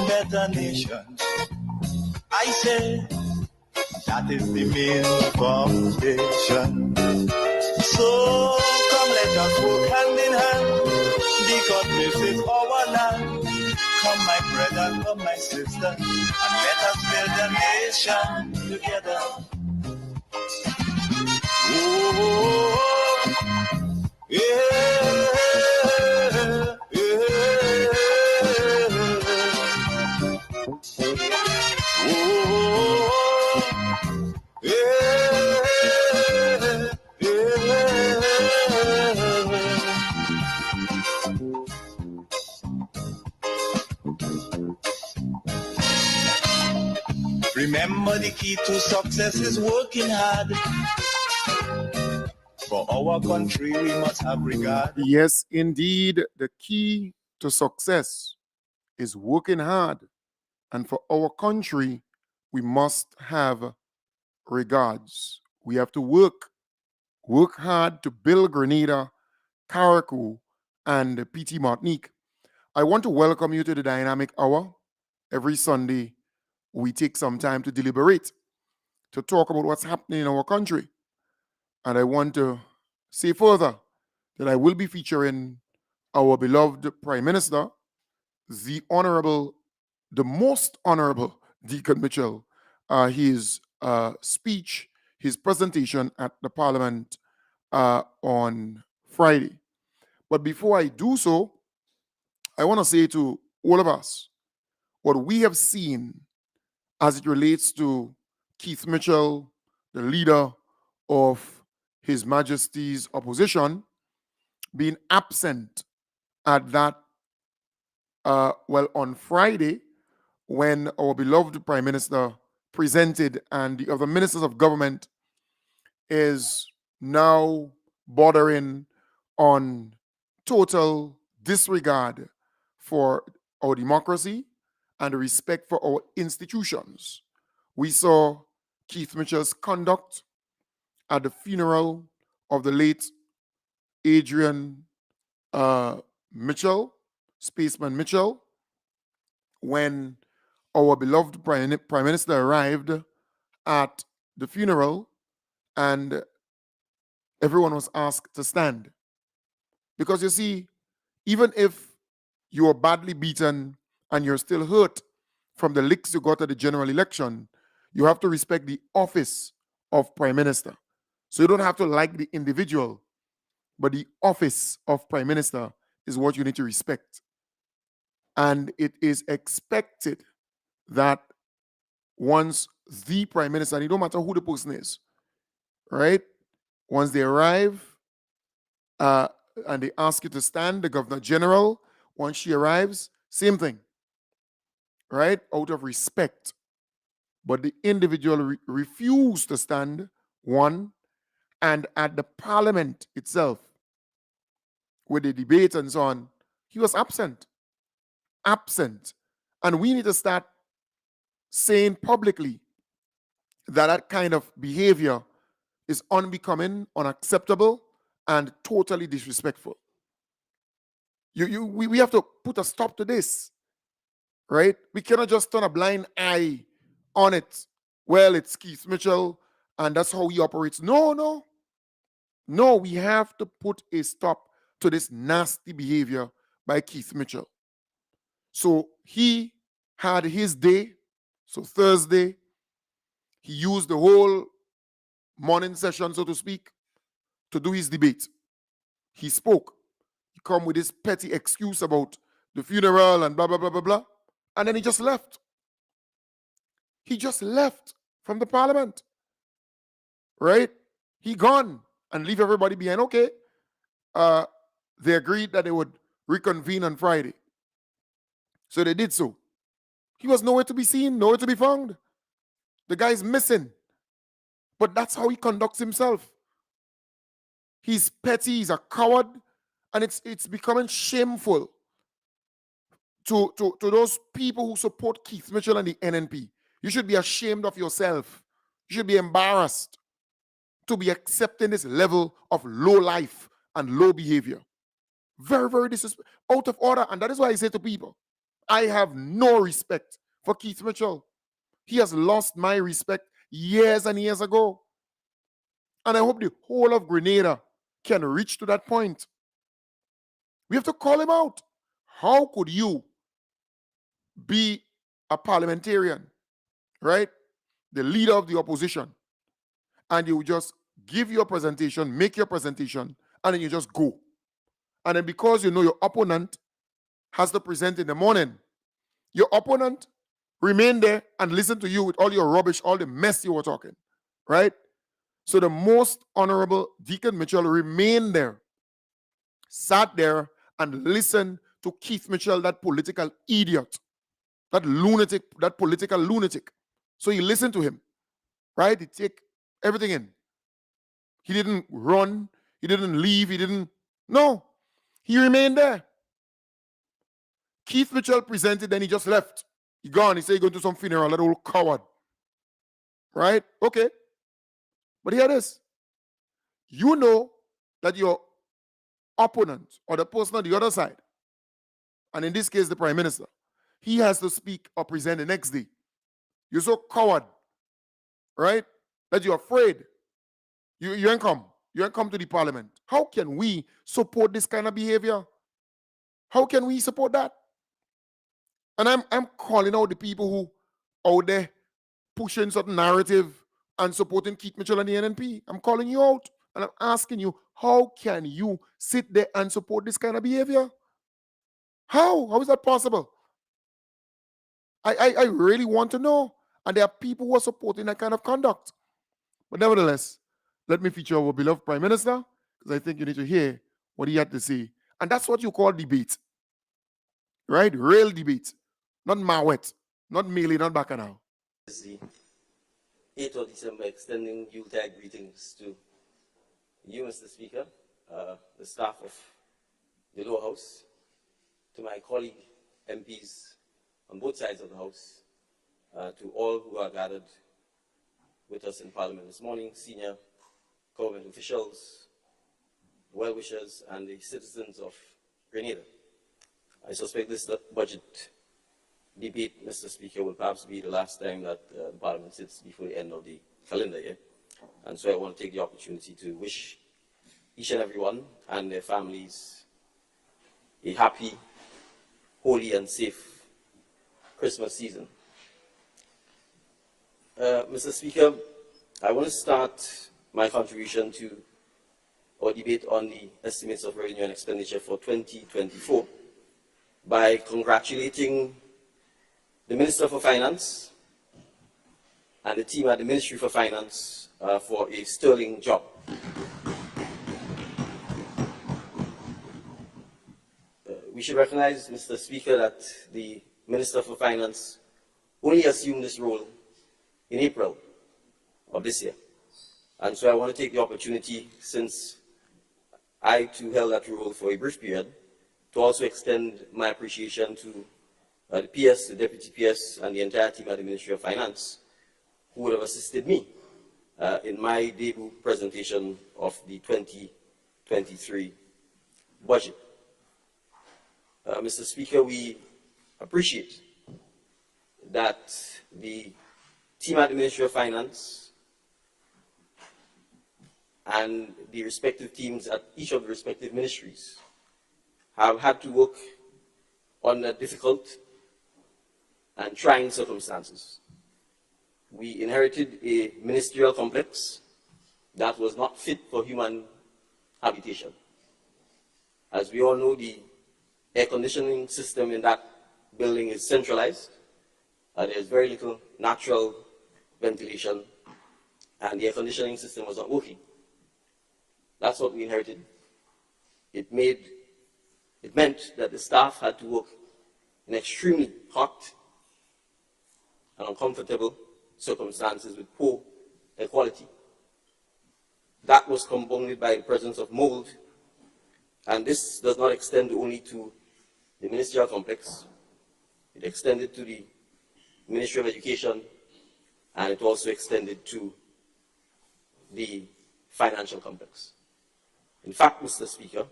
better nation. I say that is the main foundation. So come let us work hand in hand, because this is our land. Come my brother, come my sister, and let us build a nation together. Oh, yeah, yeah. Oh, yeah, yeah. Remember, the key to success is working hard. For our country, we must have regard. Yes, indeed, the key to success is working hard. And for our country, we must have regards. We have to work hard to build Grenada, Carriacou, and PT Martinique. I want to welcome you to the Dynamic Hour. Every Sunday, we take some time to deliberate, to talk about what's happening in our country. And I want to say further that I will be featuring our beloved Prime Minister, the most honorable Deacon Mitchell, his speech, his presentation at the Parliament on Friday. But before I do so, I want to say to all of us what we have seen as it relates to Keith Mitchell, the leader of His Majesty's opposition, being absent at that, on Friday, when our beloved Prime Minister presented and the other ministers of government is now bordering on total disregard for our democracy and respect for our institutions. We saw Keith Mitchell's conduct at the funeral of the late Adrian Mitchell, Spaceman Mitchell, when our beloved Prime Minister arrived at the funeral and everyone was asked to stand. Because you see, even if you are badly beaten and you're still hurt from the licks you got at the general election, you have to respect the office of Prime Minister. So you don't have to like the individual, but the office of Prime Minister is what you need to respect. And it is expected that once the Prime Minister, and it don't matter who the person is, right? Once they arrive and they ask you to stand, the Governor General, once she arrives, same thing, right? Out of respect. But the individual refused to stand, one, and at the Parliament itself, with the debate and so on, he was absent. And we need to start saying publicly that that kind of behavior is unbecoming, unacceptable, and totally disrespectful. We have to put a stop to this, right? We cannot just turn a blind eye on it. Well, it's Keith Mitchell, and that's how he operates. No, we have to put a stop to this nasty behavior by Keith Mitchell. So he had his day. So Thursday, he used the whole morning session, so to speak, to do his debate. He spoke. He come with this petty excuse about the funeral and blah, blah, blah, blah, blah. And then he just left. He just left from the Parliament. Right? He gone and leave everybody behind. Okay. They agreed that they would reconvene on Friday. So they did so. He was nowhere to be seen, nowhere to be found. The guy's missing. But that's how he conducts himself. He's petty, he's a coward, and it's becoming shameful to those people who support Keith Mitchell and the NNP. You should be ashamed of yourself. You should be embarrassed to be accepting this level of low life and low behavior. Very, very disrespectful, out of order. And that is why I say to people, I have no respect for Keith Mitchell. He has lost my respect years and years ago. And I hope the whole of Grenada can reach to that point. We have to call him out. How could you be a parliamentarian, right? The leader of the opposition, and you just give your presentation, make your presentation, and then you just go. And then because you know your opponent has to present in the morning, your opponent remain there and listen to you with all your rubbish, all the mess you were talking, right? So the most honorable Deacon Mitchell remained there, sat there and listened to Keith Mitchell, that political idiot, that lunatic, that political lunatic. So he listened to him, right? He take everything in. He didn't run, he didn't leave, no, he remained there. Keith Mitchell presented, then he just left. He gone, he said he going to some funeral, that old coward. Right? Okay. But here it is. You know that your opponent or the person on the other side, and in this case the Prime Minister, he has to speak or present the next day. You're so coward, right? That you're afraid. You ain't come. You ain't come to the parliament. How can we support this kind of behavior? How can we support that? And I'm calling out the people who out there pushing certain narrative and supporting Keith Mitchell and the NNP. I'm calling you out and I'm asking you, how can you sit there and support this kind of behavior? How? How is that possible? I really want to know. And there are people who are supporting that kind of conduct. But nevertheless, let me feature our beloved Prime Minister, because I think you need to hear what he had to say. And that's what you call debate. Right? Real debate. Not Mawet, not Mealy, not Bacchanal. The 8th of December, extending Yuletide greetings to you, Mr. Speaker, the staff of the lower house, to my colleague MPs on both sides of the house, to all who are gathered with us in Parliament this morning, senior government officials, well-wishers, and the citizens of Grenada. I suspect this budget debate, Mr. Speaker, will perhaps be the last time that the Parliament sits before the end of the calendar year. And so I want to take the opportunity to wish each and every one and their families a happy, holy, and safe Christmas season. Mr. Speaker, I want to start my contribution to our debate on the estimates of revenue and expenditure for 2024 by congratulating the Minister for Finance and the team at the Ministry for Finance for a sterling job. We should recognize, Mr. Speaker, that the Minister for Finance only assumed this role in April of this year. And so I want to take the opportunity, since I too held that role for a brief period, to also extend my appreciation to the PS, the Deputy PS, and the entire team at the Ministry of Finance, who would have assisted me in my debut presentation of the 2023 budget. Mr. Speaker, we appreciate that the team at the Ministry of Finance and the respective teams at each of the respective ministries have had to work under difficult and trying circumstances. We inherited a ministerial complex that was not fit for human habitation. As we all know, the air conditioning system in that building is centralized. There's very little natural ventilation, and the air conditioning system was not working. That's what we inherited. It meant that the staff had to work in extremely hot and uncomfortable circumstances with poor air quality. That was compounded by the presence of mold, and this does not extend only to the ministerial complex. It extended to the Ministry of Education, and it also extended to the financial complex. In fact, Mr. Speaker,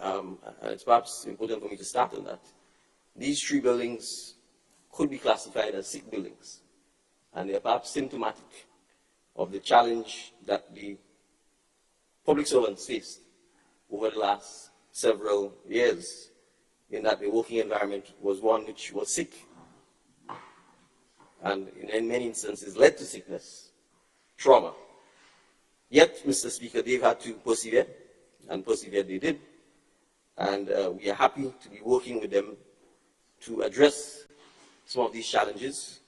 and it's perhaps important for me to start on that, these 3 buildings could be classified as sick buildings, and they are perhaps symptomatic of the challenge that the public servants faced over the last several years, in that the working environment was one which was sick, and in many instances led to sickness, trauma. Yet, Mr. Speaker, they've had to persevere, and persevere they did, and we are happy to be working with them to address some of these challenges,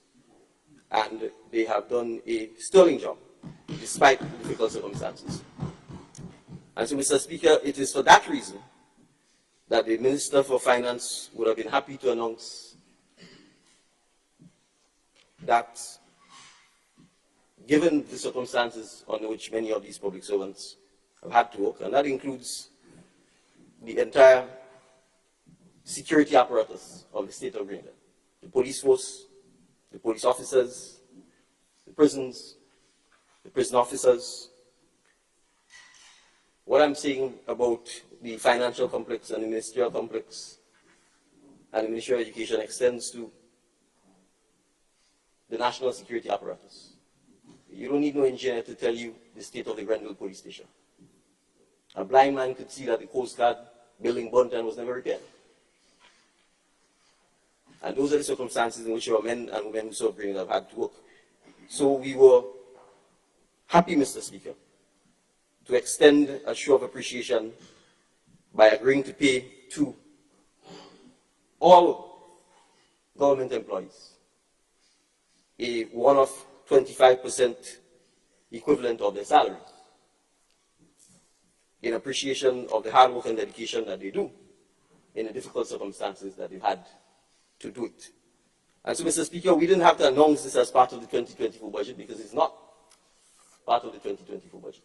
and they have done a sterling job, despite difficult circumstances. And so, Mr. Speaker, it is for that reason that the Minister for Finance would have been happy to announce that, given the circumstances under which many of these public servants have had to work, and that includes the entire security apparatus of the state of Grenada, the police force, the police officers, the prisons, the prison officers. What I'm saying about the financial complex and the ministerial complex and the Ministry of Education extends to the national security apparatus. You don't need no engineer to tell you the state of the Grenville police station. A blind man could see that the Coast Guard building burnt and was never repaired. And those are the circumstances in which our men and women who serve Grenada have had to work. So we were happy, Mr. Speaker, to extend a show of appreciation by agreeing to pay to all government employees a one-off 25% equivalent of their salary, in appreciation of the hard work and dedication that they do in the difficult circumstances that they've had to do it. And so, Mr. Speaker, we didn't have to announce this as part of the 2024 budget, because it's not part of the 2024 budget.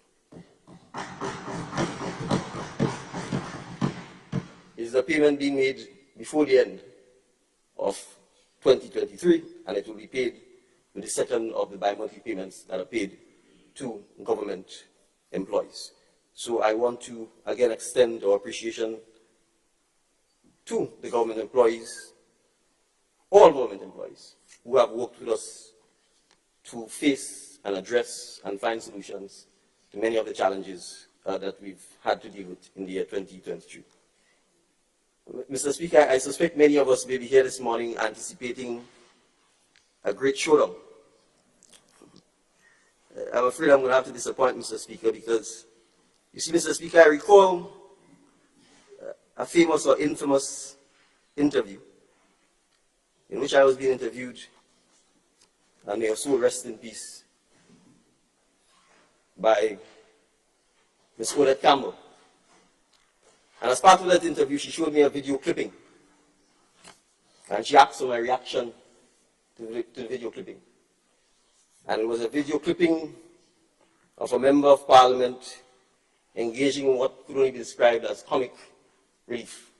It is a payment being made before the end of 2023, and it will be paid with the second of the bi-monthly payments that are paid to government employees. So I want to again extend our appreciation to the government employees, all government employees who have worked with us to face and address and find solutions to many of the challenges that we've had to deal with in the year 2023. Mr. Speaker, I suspect many of us may be here this morning anticipating a great showdown. I'm afraid I'm going to have to disappoint Mr. Speaker, because, you see, Mr. Speaker, I recall a famous or infamous interview in which I was being interviewed, and may her soul rest in peace, by Ms. Odette Campbell. And as part of that interview, she showed me a video clipping, and she asked for my reaction to the video clipping. And it was a video clipping of a member of parliament engaging in what could only be described as comic relief.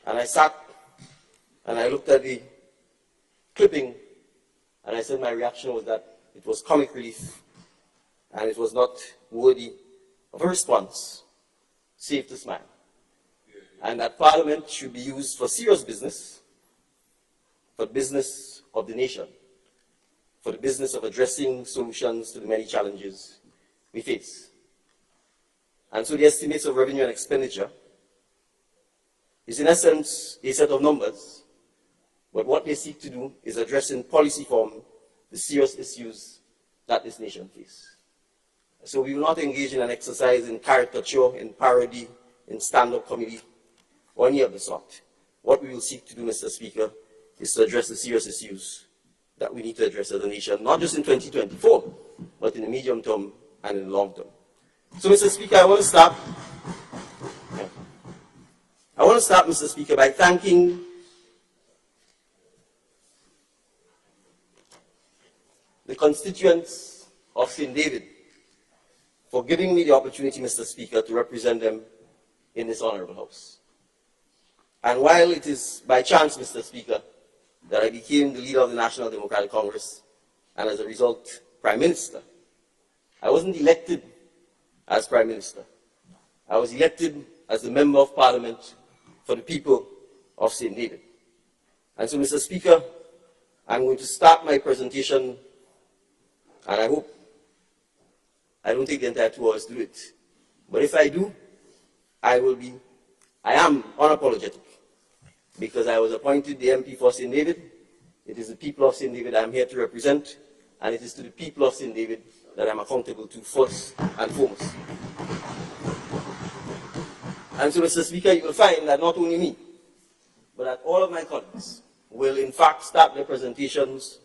And I sat and I looked at the clipping, and I said my reaction was that it was comic relief and it was not worthy of a response, save to smile. And that parliament should be used for serious business, for business of the nation, for the business of addressing solutions to the many challenges we face. And so the estimates of revenue and expenditure is in essence a set of numbers, but what they seek to do is address in policy form the serious issues that this nation faces. So we will not engage in an exercise in caricature, in parody, in stand-up comedy, or any of the sort. What we will seek to do, Mr. Speaker, is to address the serious issues that we need to address as a nation, not just in 2024, but in the medium term and in the long term. So, Mr. Speaker, I want to start, Mr. Speaker, by thanking the constituents of St. David for giving me the opportunity, Mr. Speaker, to represent them in this honorable house. And while it is by chance, Mr. Speaker, that I became the leader of the National Democratic Congress, and as a result, Prime Minister, I wasn't elected as Prime Minister. I was elected as the Member of Parliament for the people of St. David. And so, Mr. Speaker, I'm going to start my presentation, and I hope I don't take the entire 2 hours to do it. But if I do, I am unapologetic, because I was appointed the MP for St. David. It is the people of St. David I'm here to represent, and it is to the people of St. David that I'm accountable to first and foremost. And so, Mr. Speaker, you will find that not only me, but that all of my colleagues will in fact start their presentations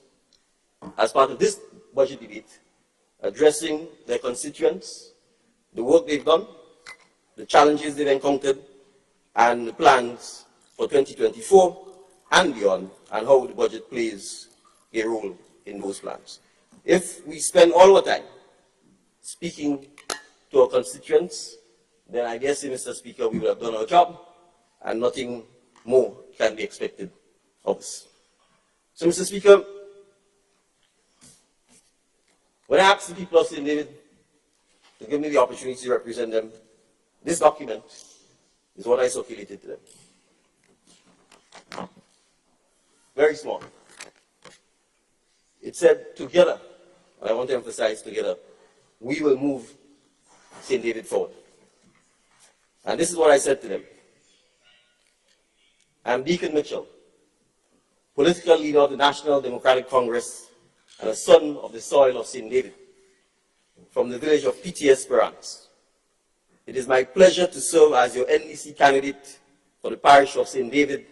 as part of this budget debate, addressing their constituents, the work they've done, the challenges they've encountered, and the plans for 2024 and beyond, and how the budget plays a role in those plans. If we spend all our time speaking to our constituents, then I dare say, Mr. Speaker, we will have done our job, and nothing more can be expected of us. So, Mr. Speaker, when I asked the people of St. David to give me the opportunity to represent them, this document is what I circulated to them. Very small. It said, together, and I want to emphasize together, we will move St. David forward. And this is what I said to them. I'm Deacon Mitchell, political leader of the National Democratic Congress and a son of the soil of St. David, from the village of Petit Esperance. It is my pleasure to serve as your NDC candidate for the parish of St. David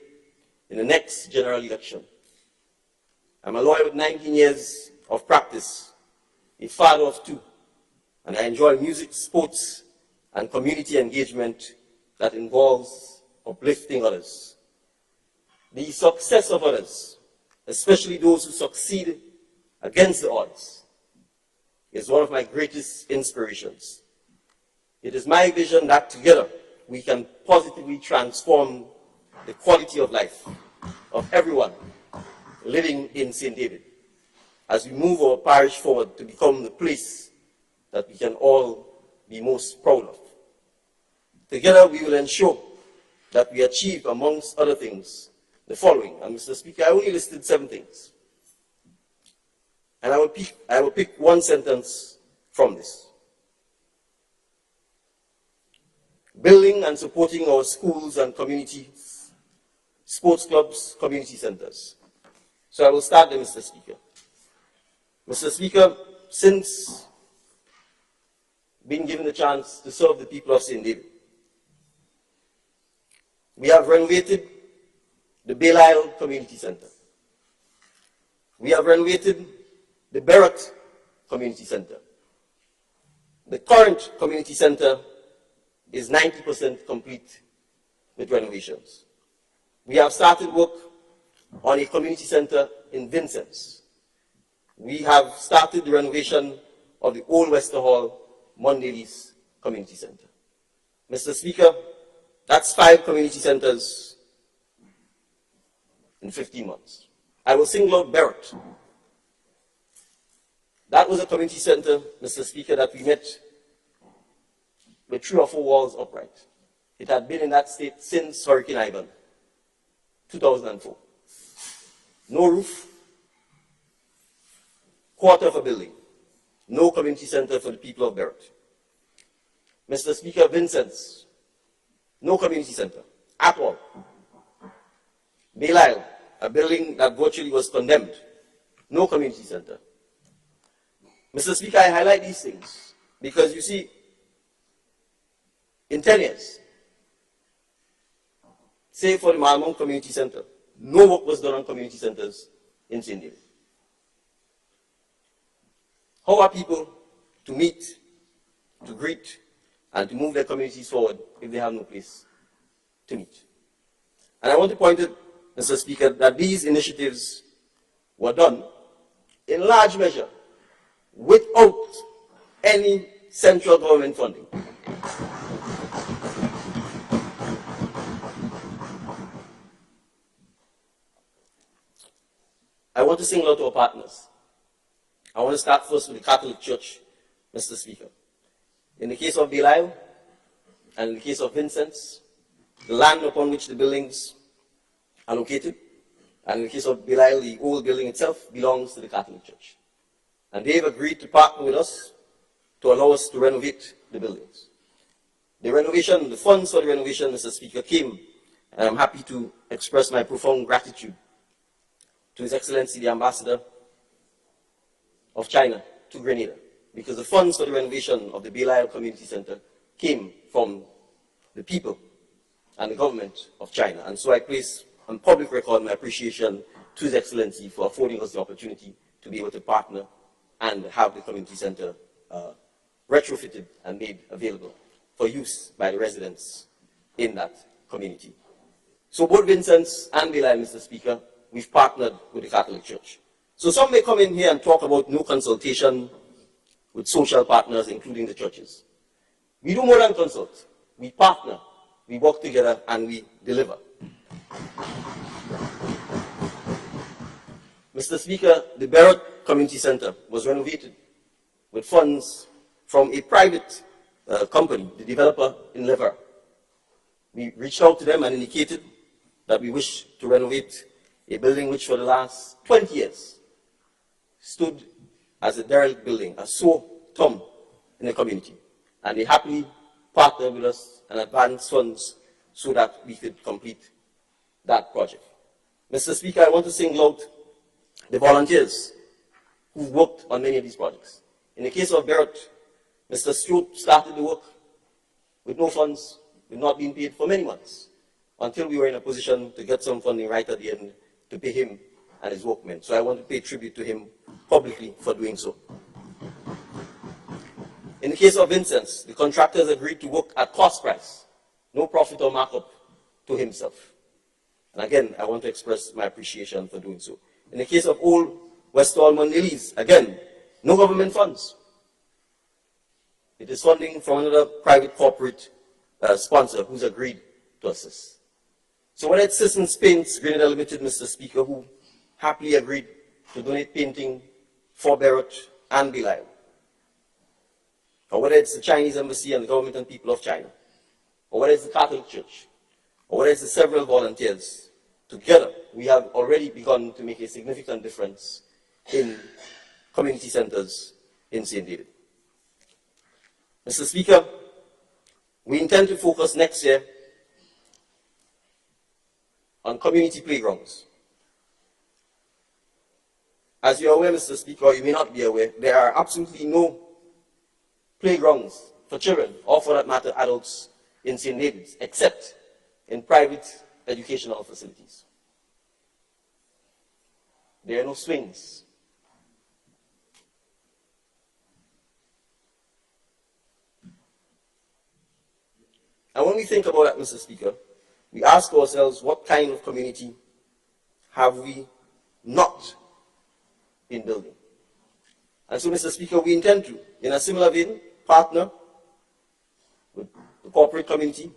in the next general election. I'm a lawyer with 19 years of practice, a father of 2, and I enjoy music, sports, and community engagement that involves uplifting others. The success of others, especially those who succeed against the odds, is one of my greatest inspirations. It is my vision that together we can positively transform the quality of life of everyone living in St. David as we move our parish forward to become the place that we can all be most proud of. Together we will ensure that we achieve, amongst other things, the following. And Mr. Speaker, I only listed 7 things. And I will pick one sentence from this. Building and supporting our schools and communities, sports clubs, community centers. So I will start there, Mr. Speaker. Mr. Speaker, since being given the chance to serve the people of St. David, we have renovated the Belial Community Center. We have renovated the Barrett Community Center. The current community center is 90% complete with renovations. We have started work on a community center in Vincennes. We have started the renovation of the Old Wester Hall Mondays Community Center. Mr. Speaker, that's 5 community centers in 15 months. I will single out Barrett. That was a community center, Mr. Speaker, that we met with 3 or 4 walls upright. It had been in that state since Hurricane Ivan, 2004. No roof, quarter of a building, no community center for the people of Barrett. Mr. Speaker, Vincennes, no community center at all. Belial, a building that virtually was condemned, no community center. Mr. Speaker, I highlight these things because you see, in 10 years, say for the Malmont Community Center, no work was done on community centers in St. David. How are people to meet, to greet, and to move their communities forward if they have no place to meet? And I want to point out, Mr. Speaker, that these initiatives were done in large measure without any central government funding. I want to single out our partners. I want to start first with the Catholic Church, Mr. Speaker. In the case of Belial and in the case of Vincennes, the land upon which the buildings allocated. And in the case of Belial, the old building itself belongs to the Catholic Church. And they've agreed to partner with us to allow us to renovate the buildings. The renovation, the funds for the renovation, Mr. Speaker, came, and I'm happy to express my profound gratitude to His Excellency the Ambassador of China to Grenada, because the funds for the renovation of the Belial Community Center came from the people and the government of China. And so I place on public record my appreciation to His Excellency for affording us the opportunity to be able to partner and have the community center retrofitted and made available for use by the residents in that community. So both Vincent's and Belial, Mr. Speaker, we've partnered with the Catholic Church. So some may come in here and talk about no consultation with social partners, including the churches. We do more than consult. We partner, we work together, and we deliver. Mr. Speaker, the Beirut Community Center was renovated with funds from a private company, the developer in Lever. We reached out to them and indicated that we wish to renovate a building which for the last 20 years stood as a derelict building, a sore thumb in the community. And they happily partnered with us and advanced funds so that we could complete that project. Mr. Speaker, I want to single out the volunteers who've worked on many of these projects. In the case of Beirut, Mr. Stewart started the work with no funds, with not being paid for many months, until we were in a position to get some funding right at the end to pay him and his workmen. So I want to pay tribute to him publicly for doing so. In the case of Vincent's, the contractors agreed to work at cost price, no profit or markup to himself. And again, I want to express my appreciation for doing so. In the case of Old West Almond Lilies, again, no government funds. It is funding from another private corporate sponsor who's agreed to assist. So whether it's Citizens Paints Grenada Limited, Mr. Speaker, who happily agreed to donate painting for Beirut and Belial, or whether it's the Chinese Embassy and the government and people of China, or whether it's the Catholic Church, or whether it's the several volunteers, together we have already begun to make a significant difference in community centers in St. David. Mr. Speaker, we intend to focus next year on community playgrounds. As you're aware, Mr. Speaker, or you may not be aware, there are absolutely no playgrounds for children, or for that matter, adults in St. David's, except in private educational facilities. There are no swings. And when we think about that, Mr. Speaker, we ask ourselves, what kind of community have we not been building? And so, Mr. Speaker, we intend to, in a similar vein, partner with the corporate community,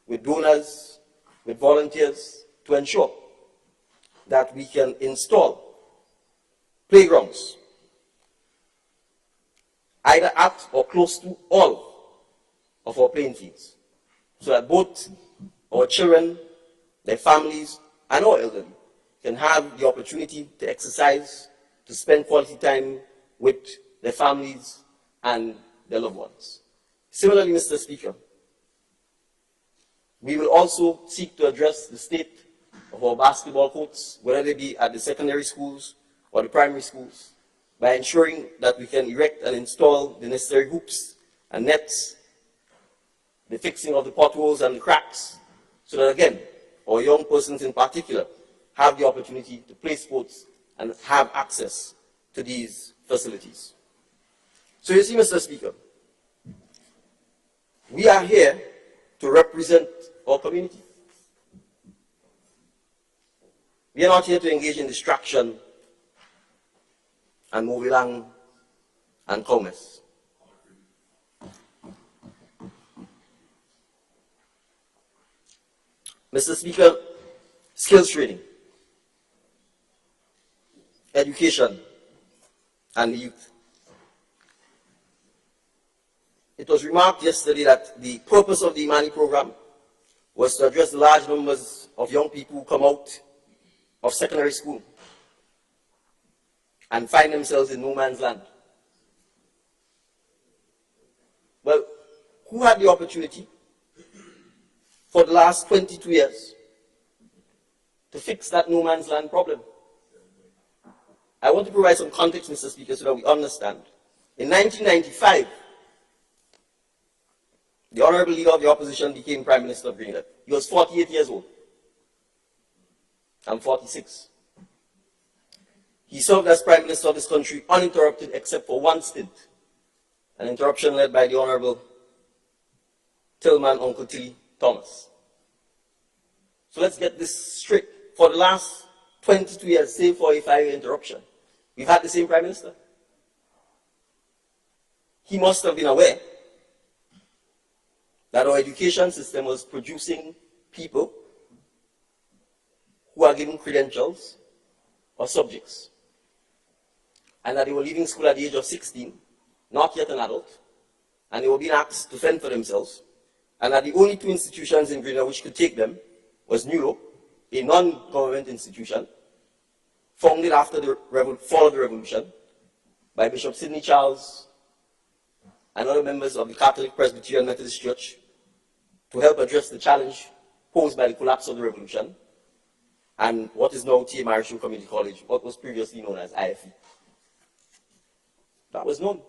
with donors, with volunteers, to ensure that we can install playgrounds, either at or close to all of our playing fields, so that both our children, their families, and our elderly can have the opportunity to exercise, to spend quality time with their families and their loved ones. Similarly, Mr. Speaker, we will also seek to address the state of our basketball courts, whether they be at the secondary schools or the primary schools, by ensuring that we can erect and install the necessary hoops and nets, the fixing of the potholes and the cracks, so that again, our young persons in particular have the opportunity to play sports and have access to these facilities. So you see, Mr. Speaker, we are here to represent our community. We are not here to engage in distraction and movilang and commerce. Mr. Speaker, skills training, education, and the youth. It was remarked yesterday that the purpose of the Imani program was to address the large numbers of young people who come out of secondary school and find themselves in no man's land. Well, who had the opportunity for the last 22 years to fix that no man's land problem? I want to provide some context, Mr. Speaker, so that we understand. In 1995, the Honorable Leader of the Opposition became Prime Minister of Grenada. He was 48 years old. I'm 46. He served as Prime Minister of this country uninterrupted except for one stint, an interruption led by the Honorable Tillman Uncle Tilly Thomas. So let's get this straight. For the last 22 years, save for a 5-year interruption, we've had the same Prime Minister. He must have been aware that our education system was producing people who are given credentials or subjects, and that they were leaving school at the age of 16, not yet an adult, and they were being asked to fend for themselves, and that the only 2 institutions in Grenada which could take them was NULO, a non-government institution, founded after the fall of the revolution by Bishop Sidney Charles and other members of the Catholic Presbyterian Methodist Church to help address the challenge posed by the collapse of the revolution and what is now T.A. Marichaud Community College, what was previously known as IFE. That was known.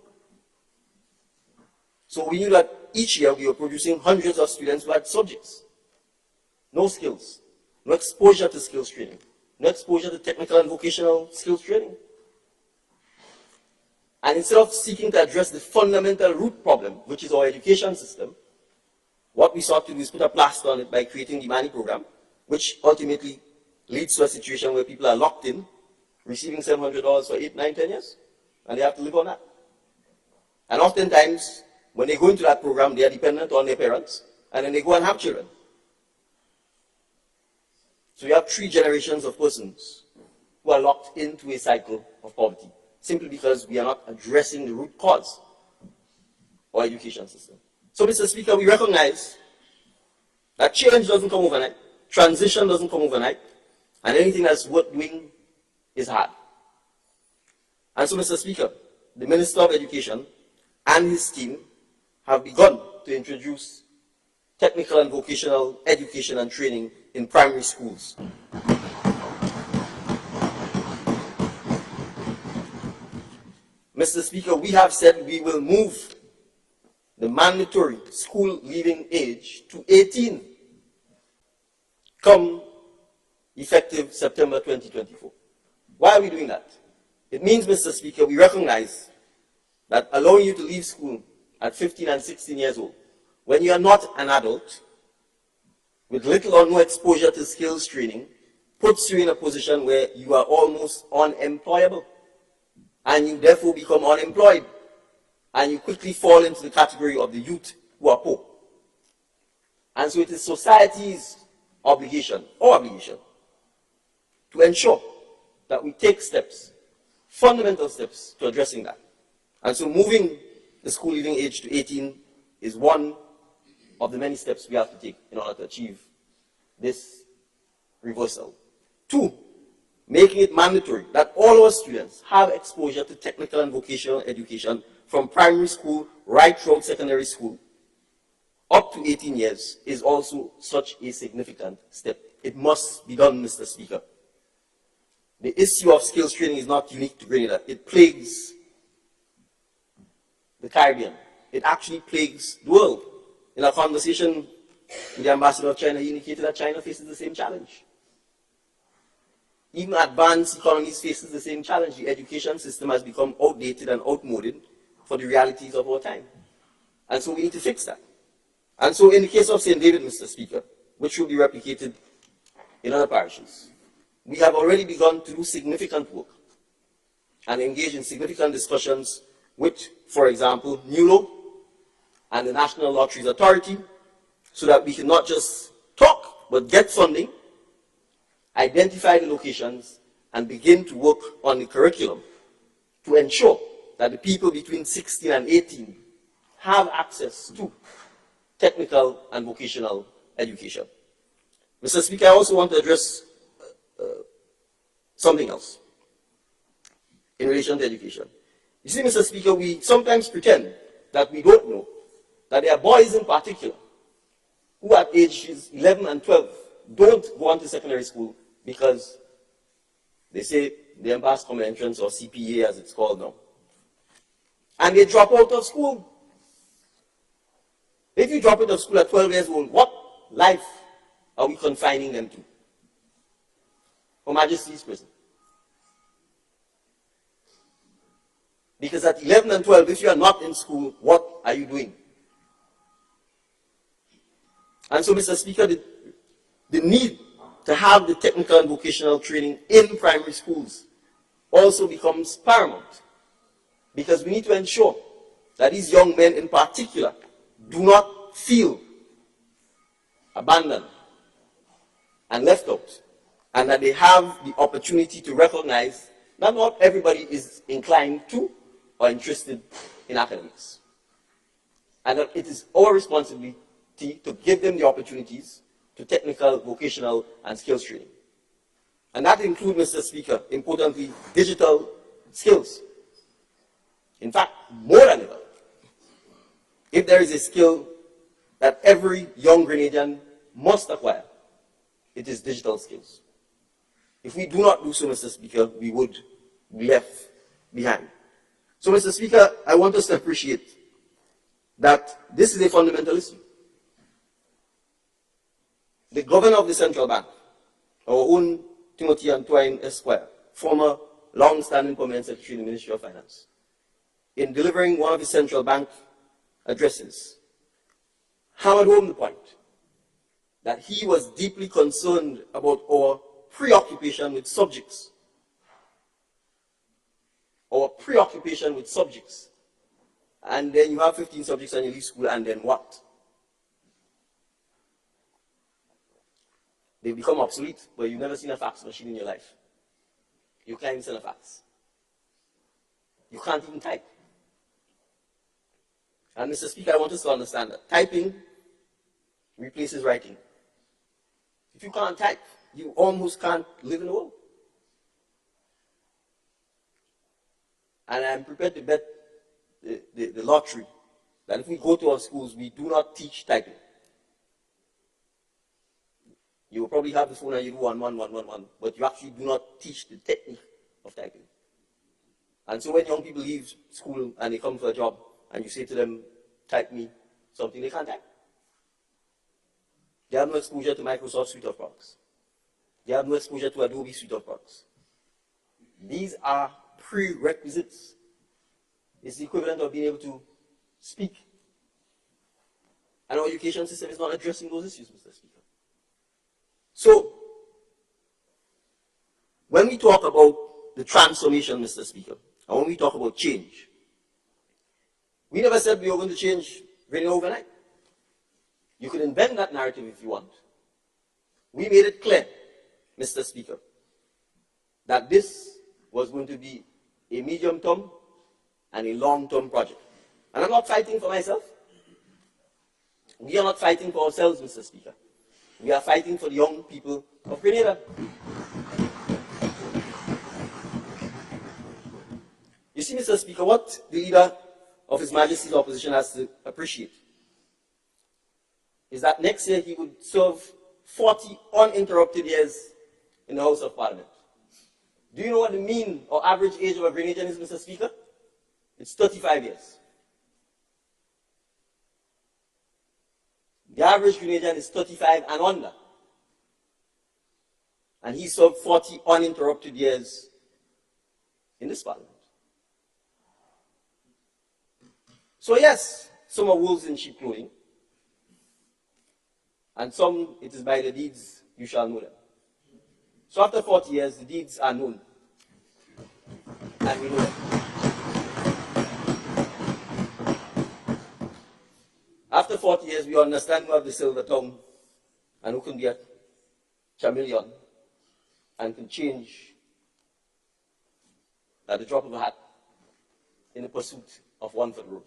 So we knew that each year we were producing hundreds of students who had subjects, no skills, no exposure to skills training, no exposure to technical and vocational skills training. And instead of seeking to address the fundamental root problem, which is our education system, what we sought to do is put a plaster on it by creating the Mani program, which ultimately leads to a situation where people are locked in, receiving $700 for 8, 9, 10 years, and they have to live on that. And oftentimes, when they go into that program, they are dependent on their parents, and then they go and have children. So you have 3 generations of persons who are locked into a cycle of poverty, simply because we are not addressing the root cause of our education system. So, Mr. Speaker, we recognize that change doesn't come overnight, transition doesn't come overnight, and anything that's worth doing is hard. And so, Mr. Speaker, the Minister of Education and his team have begun to introduce technical and vocational education and training in primary schools. Mr. Speaker, we have said we will move the mandatory school leaving age to 18 come effective September 2024. Why are we doing that? It means, Mr. Speaker, we recognize that allowing you to leave school at 15 and 16 years old, when you are not an adult, with little or no exposure to skills training, puts you in a position where you are almost unemployable, and you therefore become unemployed, and you quickly fall into the category of the youth who are poor. And so it is society's obligation, our obligation, to ensure that we take steps, fundamental steps, to addressing that. And so moving the school leaving age to 18 is one of the many steps we have to take in order to achieve this reversal. 2, making it mandatory that all our students have exposure to technical and vocational education from primary school right throughout secondary school up to 18 years is also such a significant step. It must be done, Mr. Speaker. The issue of skills training is not unique to Grenada. It plagues the Caribbean. It actually plagues the world. In a conversation with the ambassador of China, he indicated that China faces the same challenge. Even advanced economies faces the same challenge. The education system has become outdated and outmoded for the realities of our time. And so we need to fix that. And so in the case of St. David, Mr. Speaker, which will be replicated in other parishes, we have already begun to do significant work and engage in significant discussions with, for example, NULO and the National Lotteries Authority, so that we can not just talk, but get funding, identify the locations, and begin to work on the curriculum to ensure that the people between 16 and 18 have access to technical and vocational education. Mr. Speaker, I also want to address something else in relation to education. You see, Mr. Speaker, we sometimes pretend that we don't know that there are boys in particular who at ages 11 and 12 don't go on to secondary school because they say they didn't pass common entrance, or CPA as it's called now. And they drop out of school. If you drop out of school at 12 years old, what life are we confining them to? Her Majesty's prison. Because at 11 and 12, if you are not in school, what are you doing? And so, Mr. Speaker, the need to have the technical and vocational training in primary schools also becomes paramount. Because we need to ensure that these young men in particular do not feel abandoned and left out, and that they have the opportunity to recognize that not everybody is inclined to or interested in academics. And that it is our responsibility to give them the opportunities to technical, vocational, and skills training. And that includes, Mr. Speaker, importantly, digital skills. In fact, more than ever, if there is a skill that every young Grenadian must acquire, it is digital skills. If we do not do so, Mr. Speaker, we would be left behind. So, Mr. Speaker, I want us to appreciate that this is a fundamental issue. The governor of the central bank, our own Timothy Antoine Esquire, former long-standing permanent secretary in the Ministry of Finance, in delivering one of his central bank addresses, hammered home the point that he was deeply concerned about our preoccupation with subjects. Our preoccupation with subjects. And then you have 15 subjects and you leave school, and then what? They become obsolete, but you've never seen a fax machine in your life. You can't even send a fax. You can't even type. And Mr. Speaker, I want us to understand that typing replaces writing. If you can't type, you almost can't live in the world. And I'm prepared to bet the lottery that if we go to our schools, we do not teach typing. You will probably have the phone and you do 11111, but you actually do not teach the technique of typing. And so when young people leave school and they come for a job, and you say to them, type me something, they can't type. They have no exposure to Microsoft suite of products. They have no exposure to Adobe suite of products. These are prerequisites. It's the equivalent of being able to speak. And our education system is not addressing those issues, Mr. Speaker. So, when we talk about the transformation, Mr. Speaker, and when we talk about change, we never said we were going to change Grenada overnight. You could invent that narrative if you want. We made it clear, Mr. Speaker, that this was going to be a medium-term and a long-term project. And I'm not fighting for myself. We are not fighting for ourselves, Mr. Speaker. We are fighting for the young people of Grenada. You see, Mr. Speaker, what the leader of His Majesty's opposition has to appreciate is that next year he would serve 40 uninterrupted years in the House of Parliament. Do you know what the mean or average age of a Grenadian is, Mr. Speaker? It's 35 years. The average Grenadian is 35 and under. And he served 40 uninterrupted years in this Parliament. So yes, some are wolves in sheep clothing. And some, it is by the deeds you shall know them. So after 40 years, the deeds are known. And we know them. After 40 years, we understand who have the silver tongue and who can be a chameleon and can change at the drop of a hat in the pursuit of one for the road.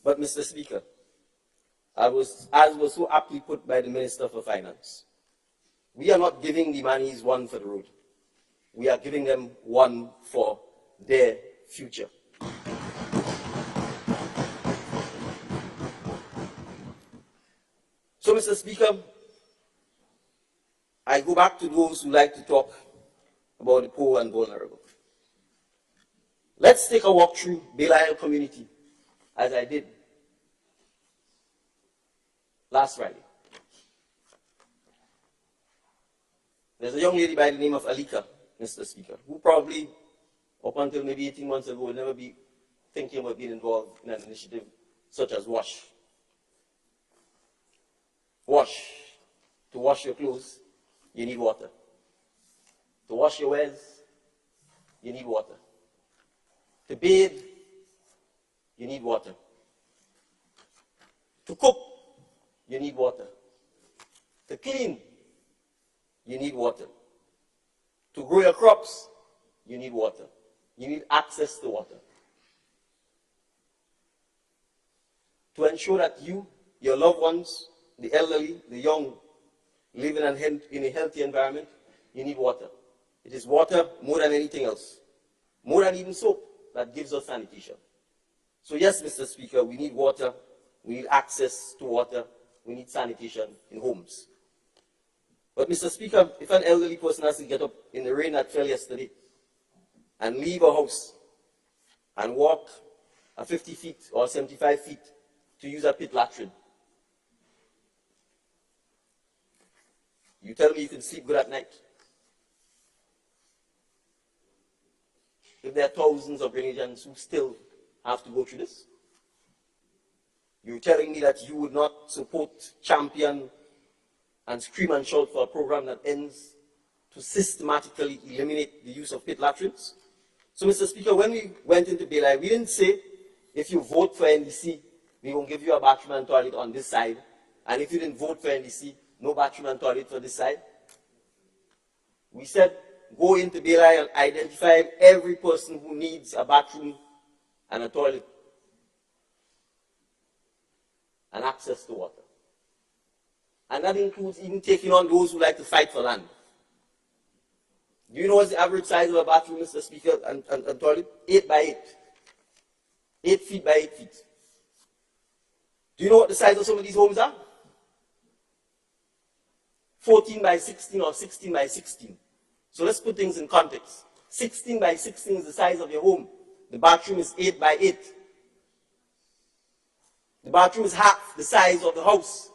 But Mr. Speaker, as was so aptly put by the Minister for Finance, we are not giving the Manis one for the road. We are giving them one for their future. So, Mr. Speaker, I go back to those who like to talk about the poor and vulnerable. Let's take a walk through Belisle community, as I did last Friday. There's a young lady by the name of Alika, Mr. Speaker, who probably, up until maybe 18 months ago, would never be thinking about being involved in an initiative such as WASH. WASH. To wash your clothes, you need water. To wash your wares, you need water. To bathe, you need water. To cook, you need water. To clean, you need water. To grow your crops, you need water. You need access to water. To ensure that you, your loved ones, the elderly, the young, live in a healthy environment, you need water. It is water more than anything else, more than even soap, that gives us sanitation. So yes, Mr. Speaker, we need water, we need access to water, we need sanitation in homes. But Mr. Speaker, if an elderly person has to get up in the rain that fell yesterday and leave a house and walk a 50 feet or 75 feet to use a pit latrine, you tell me you can sleep good at night? If there are thousands of Grenadians who still have to go through this? You're telling me that you would not support, champion, and scream and shout for a program that ends to systematically eliminate the use of pit latrines? So, Mr. Speaker, when we went into Belisle, we didn't say, if you vote for NDC, we won't give you a bathroom and toilet on this side, and if you didn't vote for NDC, no bathroom and toilet for this side. We said, go into Belisle and identify every person who needs a bathroom and a toilet and access to water. And that includes even taking on those who like to fight for land. Do you know what's the average size of a bathroom, Mr. Speaker, and toilet? 8 by 8. 8 feet by 8 feet. Do you know what the size of some of these homes are? 14 by 16 or 16 by 16. So let's put things in context. 16 by 16 is the size of your home. The bathroom is 8 by 8. The bathroom is half the size of the house.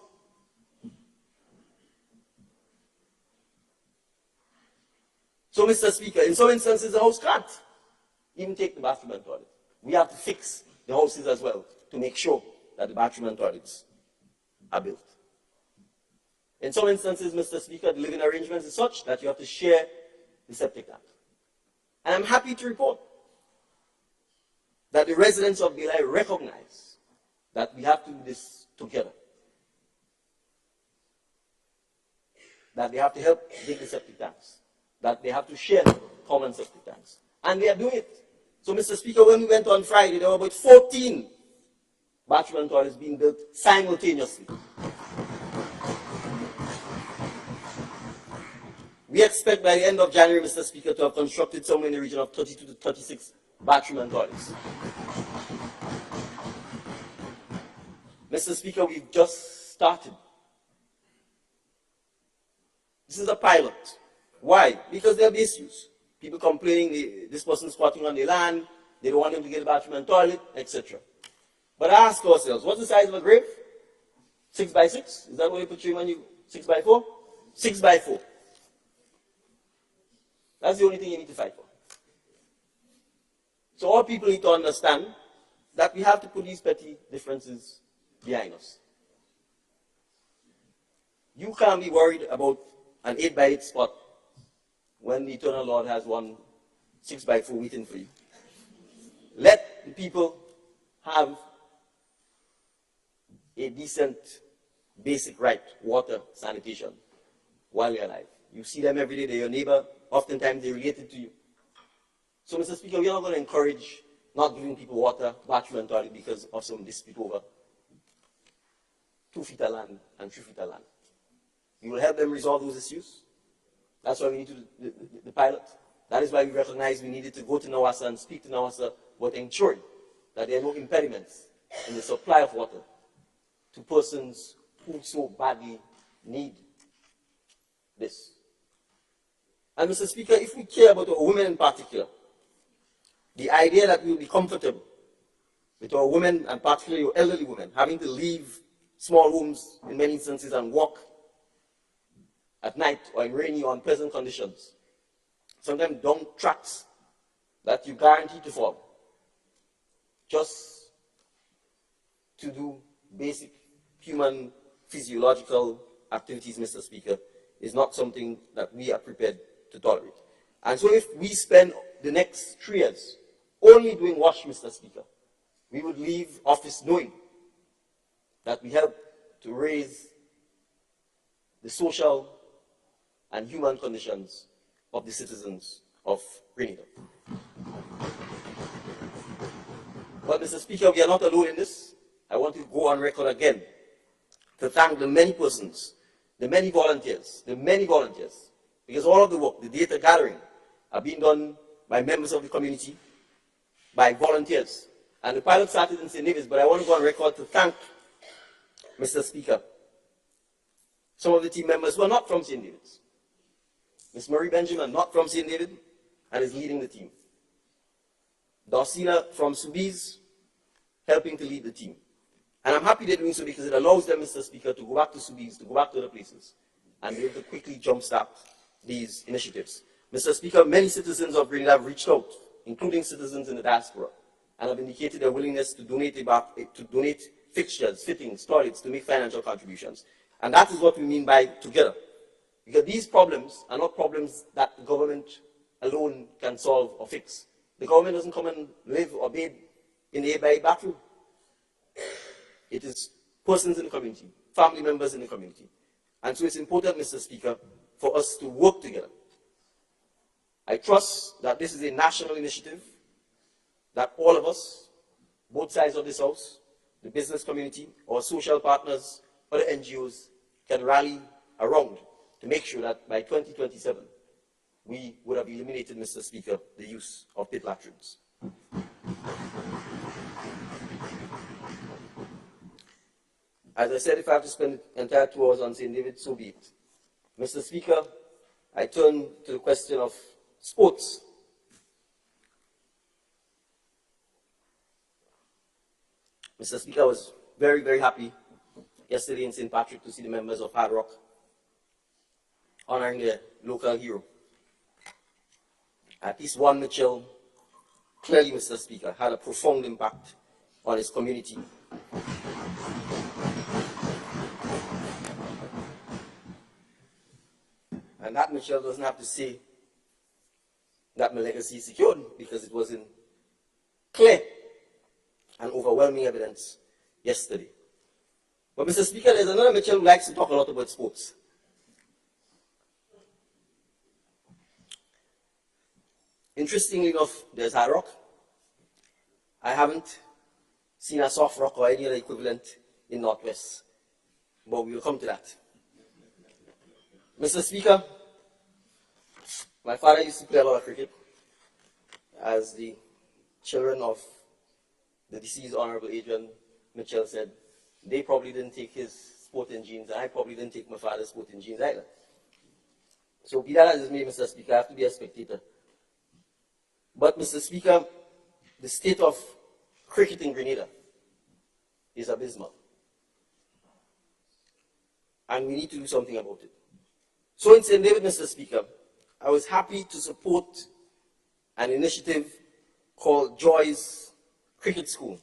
So, Mr. Speaker, in some instances, the house can't even take the bathroom and toilet. We have to fix the houses as well to make sure that the bathroom and toilets are built. In some instances, Mr. Speaker, the living arrangements is such that you have to share the septic tank. And I'm happy to report that the residents of Belisle recognize that we have to do this together. That they have to help dig the septic tanks. That they have to share common septic tanks. And they are doing it. So, Mr. Speaker, when we went on Friday, there were about 14 bathroom and toilets being built simultaneously. We expect by the end of January, Mr. Speaker, to have constructed somewhere in the region of 32 to 36 bathroom and toilets. Mr. Speaker, we've just started. This is a pilot. Why? Because there are issues. People complaining this person's squatting on their land, they don't want them to get a bathroom and toilet, etc. But ask ourselves, what's the size of a grave? 6 by 6? Is that what you put when you 6 by 4? 6 by 4. That's the only thing you need to fight for. So all people need to understand that we have to put these petty differences behind us. You can't be worried about an 8 by 8 spot when the Eternal Lord has one 6 by 4 waiting for you. Let the people have a decent, basic right, water, sanitation, while they're alive. You see them every day, they're your neighbor, oftentimes they're related to you. So, Mr. Speaker, we are not going to encourage not giving people water, bathroom and toilet because of some dispute over 2 feet of land and 3 feet of land. We will help them resolve those issues. That's why we need to do the pilot. That is why we recognize we needed to go to Nawasa and speak to Nawasa about ensuring that there are no impediments in the supply of water to persons who so badly need this. And Mr. Speaker, if we care about our women in particular, the idea that we will be comfortable with our women, and particularly our elderly women, having to leave small homes in many instances and walk at night or in rainy or unpleasant conditions, sometimes down tracks that you guarantee to fall, just to do basic human physiological activities, Mr. Speaker, is not something that we are prepared to tolerate. And so if we spend the next 3 years only doing WASH, Mr. Speaker, we would leave office knowing that we help to raise the social and human conditions of the citizens of Grenada. But Mr. Speaker, we are not alone in this. I want to go on record again to thank the many persons, the many volunteers, because all of the work, the data gathering, are being done by members of the community, by volunteers. And the pilot started in St. David's, but I want to go on record to thank, Mr. Speaker, some of the team members who are not from St. David's. Ms. Marie Benjamin, not from St. David, and is leading the team. Darcina from Soubise, helping to lead the team. And I'm happy they're doing so because it allows them, Mr. Speaker, to go back to Soubise, to go back to other places, and be able to quickly jumpstart these initiatives. Mr. Speaker, many citizens of Grenada have reached out, including citizens in the diaspora, and have indicated their willingness to donate fixtures, fittings, toilets, to make financial contributions. And that is what we mean by together. Because these problems are not problems that the government alone can solve or fix. The government doesn't come and live or bathe in the A-by-A bathroom. It is persons in the community, family members in the community. And so it's important, Mr. Speaker, for us to work together. I trust that this is a national initiative that all of us, both sides of this house, the business community, our social partners, other NGOs, can rally around to make sure that by 2027, we would have eliminated, Mr. Speaker, the use of pit latrines. As I said, if I have to spend the entire 2 hours on St. David, so be it. Mr. Speaker, I turn to the question of sports. Mr. Speaker, I was very, very happy yesterday in St. Patrick to see the members of Hard Rock honoring their local hero. At least one Mitchell, clearly, Mr. Speaker, had a profound impact on his community. And that Mitchell doesn't have to say that my legacy is secured, because it was in clear and overwhelming evidence yesterday. But Mr. Speaker, there's another Mitchell who likes to talk a lot about sports. Interestingly enough, there's Hard Rock. I haven't seen a soft rock or any other equivalent in Northwest, but we will come to that. Mr. Speaker, my father used to play a lot of cricket. As the children of the deceased Honorable Adrian Mitchell said, they probably didn't take his sporting genes, and I probably didn't take my father's sporting genes either. So be that as it may, Mr. Speaker, I have to be a spectator. But, Mr. Speaker, the state of cricket in Grenada is abysmal. And we need to do something about it. So in St. David, Mr. Speaker, I was happy to support an initiative called Joy's Cricket School.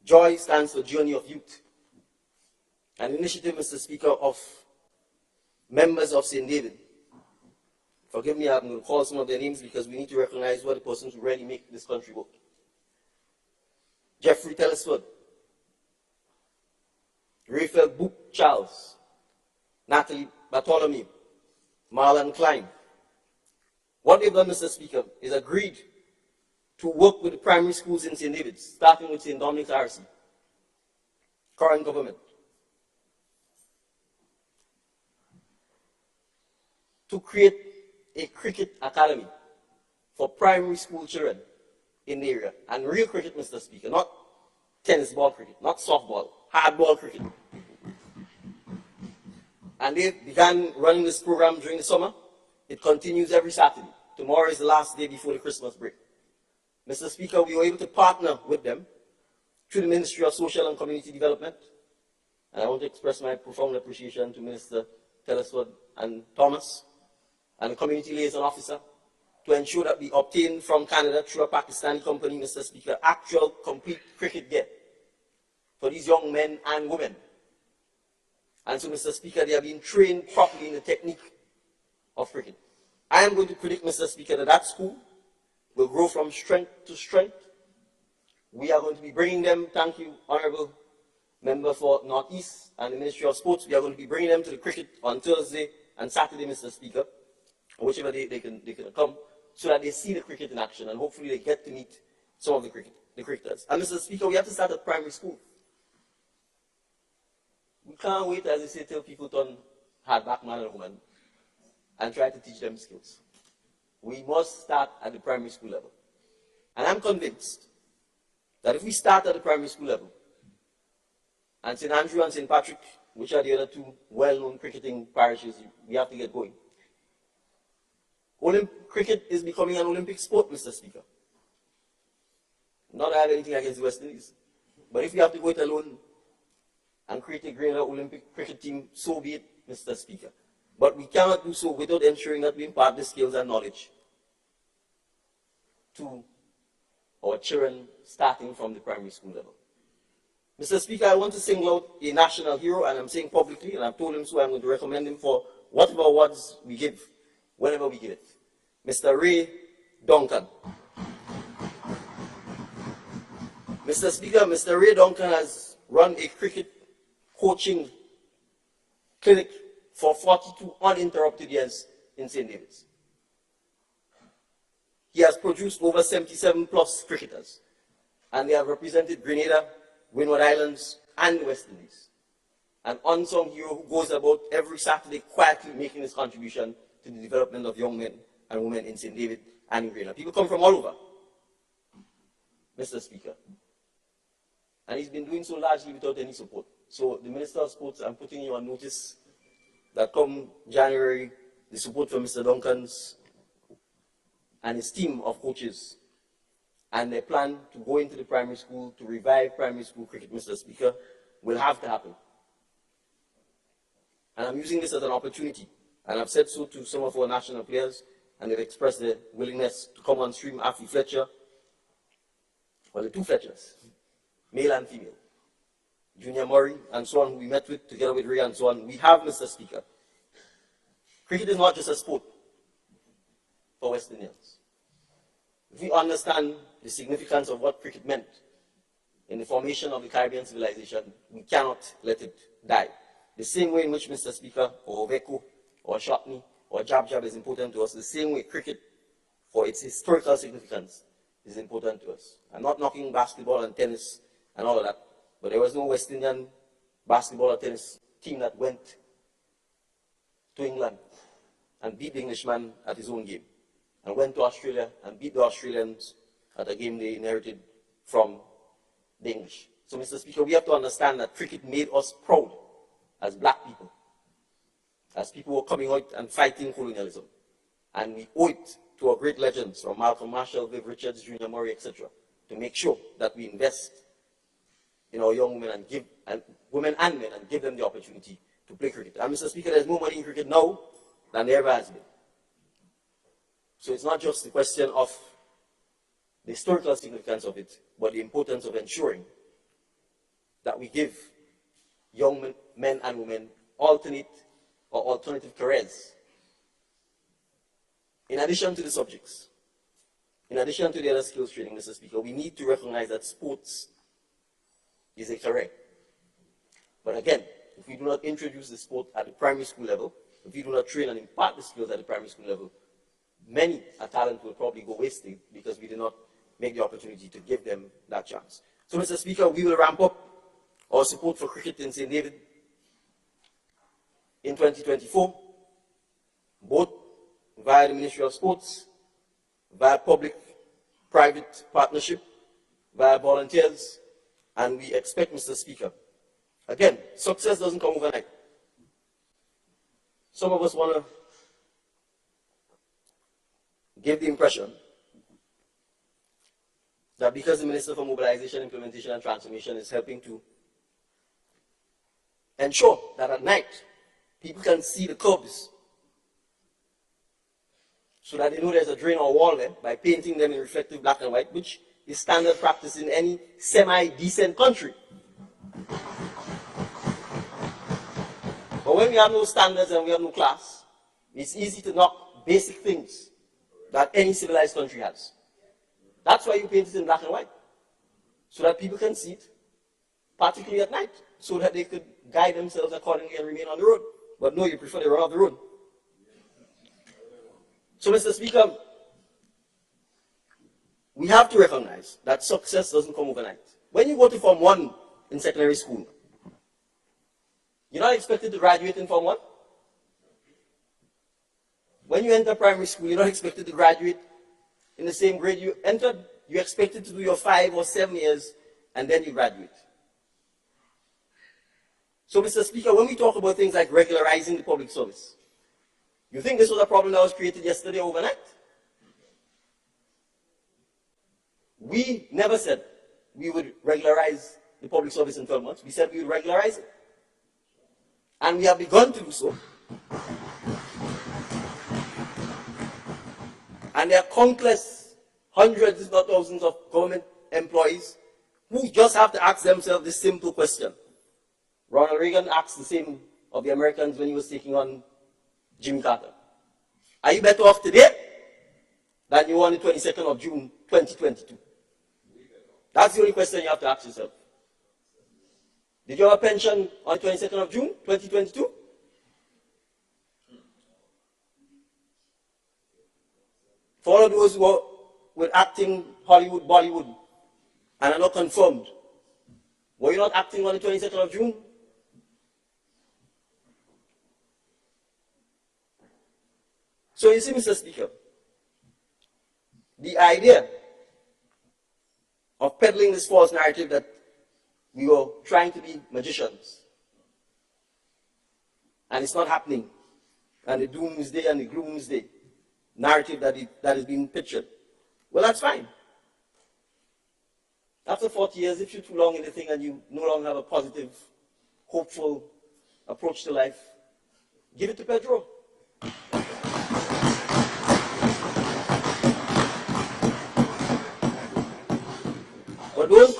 Joy stands for Journey of Youth. An initiative, Mr. Speaker, of members of St. David. Forgive me, I'm going to call some of their names because we need to recognize who are the persons who really make this country work. Jeffrey Telesford, Raphael Book Charles, Natalie Bartholomew, Marlon Klein. What they've done, Mr. Speaker, is agreed to work with the primary schools in St. David's, starting with St. Dominic's RC, current government, to create a cricket academy for primary school children in the area. And real cricket, Mr. Speaker, not tennis ball cricket, not softball, hardball cricket. And they began running this program during the summer. It continues every Saturday. Tomorrow is the last day before the Christmas break. Mr. Speaker, we were able to partner with them through the Ministry of Social and Community Development. And I want to express my profound appreciation to Minister Telesford and Thomas and the Community Liaison Officer to ensure that we obtain from Canada through a Pakistani company, Mr. Speaker, actual complete cricket gear for these young men and women. And so, Mr. Speaker, they are being trained properly in the technique of cricket. I am going to predict, Mr. Speaker, that that school will grow from strength to strength. We are going to be bringing them, thank you, Honourable Member for Northeast and the Ministry of Sports, we are going to be bringing them to the cricket on Thursday and Saturday, Mr. Speaker, or whichever day they can come, so that they see the cricket in action and hopefully they get to meet some of the cricketers. And Mr. Speaker, we have to start at primary school. We can't wait, as I say, till people turn hard back man and woman and try to teach them skills. We must start at the primary school level. And I'm convinced that if we start at the primary school level, and St. Andrew and St. Patrick, which are the other two well-known cricketing parishes, we have to get going. Cricket is becoming an Olympic sport, Mr. Speaker. Not that I have anything against the West Indies, but if we have to go it alone and create a greater Olympic cricket team, so be it, Mr. Speaker. But we cannot do so without ensuring that we impart the skills and knowledge to our children starting from the primary school level. Mr. Speaker, I want to single out a national hero, and I'm saying publicly, and I've told him so, I'm going to recommend him for whatever awards we give, whenever we give it. Mr. Ray Duncan. Mr. Speaker, Mr. Ray Duncan has run a cricket coaching clinic for 42 uninterrupted years in St. David's. He has produced over 77 plus cricketers, and they have represented Grenada, Windward Islands, and the West Indies. An unsung hero who goes about every Saturday quietly making his contribution to the development of young men and women in St. David and in Grenada. People come from all over, Mr. Speaker. And he's been doing so largely without any support. So the Minister of Sports, I'm putting you on notice that come January, the support for Mr. Duncan's and his team of coaches and their plan to go into the primary school, to revive primary school cricket, Mr. Speaker, will have to happen. And I'm using this as an opportunity, and I've said so to some of our national players, and they've expressed their willingness to come on stream. Afi Fletcher, well, the two Fletchers, male and female, Junior Murray and so on, who we met with, together with Ray and so on. We have, Mr. Speaker, cricket is not just a sport for West Indians. If we understand the significance of what cricket meant in the formation of the Caribbean civilization, we cannot let it die. The same way in which, Mr. Speaker, or Oveko, or Shotney, or Jab Jab is important to us, the same way cricket, for its historical significance, is important to us. I'm not knocking basketball and tennis and all of that, but there was no West Indian basketball or tennis team that went to England and beat the Englishman at his own game, and went to Australia and beat the Australians at a game they inherited from the English. So, Mr. Speaker, we have to understand that cricket made us proud as black people, as people who were coming out and fighting colonialism. And we owe it to our great legends, from Malcolm Marshall, Viv Richards, Junior Murray, etc., to make sure that we invest in our young women and women and men and give them the opportunity to play cricket. And, Mr. Speaker, there's more money in cricket now than there ever has been. So it's not just the question of the historical significance of it, but the importance of ensuring that we give young men and women alternate or alternative careers. In addition to the subjects, in addition to the other skills training, Mr. Speaker, we need to recognize that sports is a career. But again, if we do not introduce the sport at the primary school level, if we do not train and impart the skills at the primary school level, many a talent will probably go wasted because we did not make the opportunity to give them that chance. So, Mr. Speaker, we will ramp up our support for cricket in St. David in 2024, both via the Ministry of Sports, via public-private partnership, via volunteers, and we expect, Mr. Speaker, again, success doesn't come overnight. Some of us want to give the impression that because the Minister for Mobilization, Implementation and Transformation is helping to ensure that at night people can see the curbs so that they know there's a drain or wall there by painting them in reflective black and white, which is standard practice in any semi-decent country. But when we have no standards and we have no class, it's easy to knock basic things that any civilized country has. That's why you paint it in black and white, so that people can see it, particularly at night, so that they could guide themselves accordingly and remain on the road. But no, you prefer to run off the road. So, Mr. Speaker, we have to recognize that success doesn't come overnight. When you go to Form 1 in secondary school, you're not expected to graduate in Form 1. When you enter primary school, you're not expected to graduate in the same grade you entered. You're expected to do your 5 or 7 years, and then you graduate. So, Mr. Speaker, when we talk about things like regularizing the public service, you think this was a problem that was created yesterday overnight? We never said we would regularize the public service in 12 months. We said we would regularize it. And we have begun to do so. And there are countless, hundreds if not thousands of government employees who just have to ask themselves this simple question. Ronald Reagan asked the same of the Americans when he was taking on Jimmy Carter. Are you better off today than you were on the 22nd of June, 2022? That's the only question you have to ask yourself. Did you have a pension on the 22nd of June, 2022? For all of those who were acting Hollywood, Bollywood, and are not confirmed, were you not acting on the 22nd of June? So you see, Mr. Speaker, the idea of peddling this false narrative that we were trying to be magicians, and it's not happening, and the doomsday and the gloomsday narrative that is being pictured, well, that's fine. After 40 years, if you're too long in the thing and you no longer have a positive, hopeful approach to life, give it to Pedro. But don't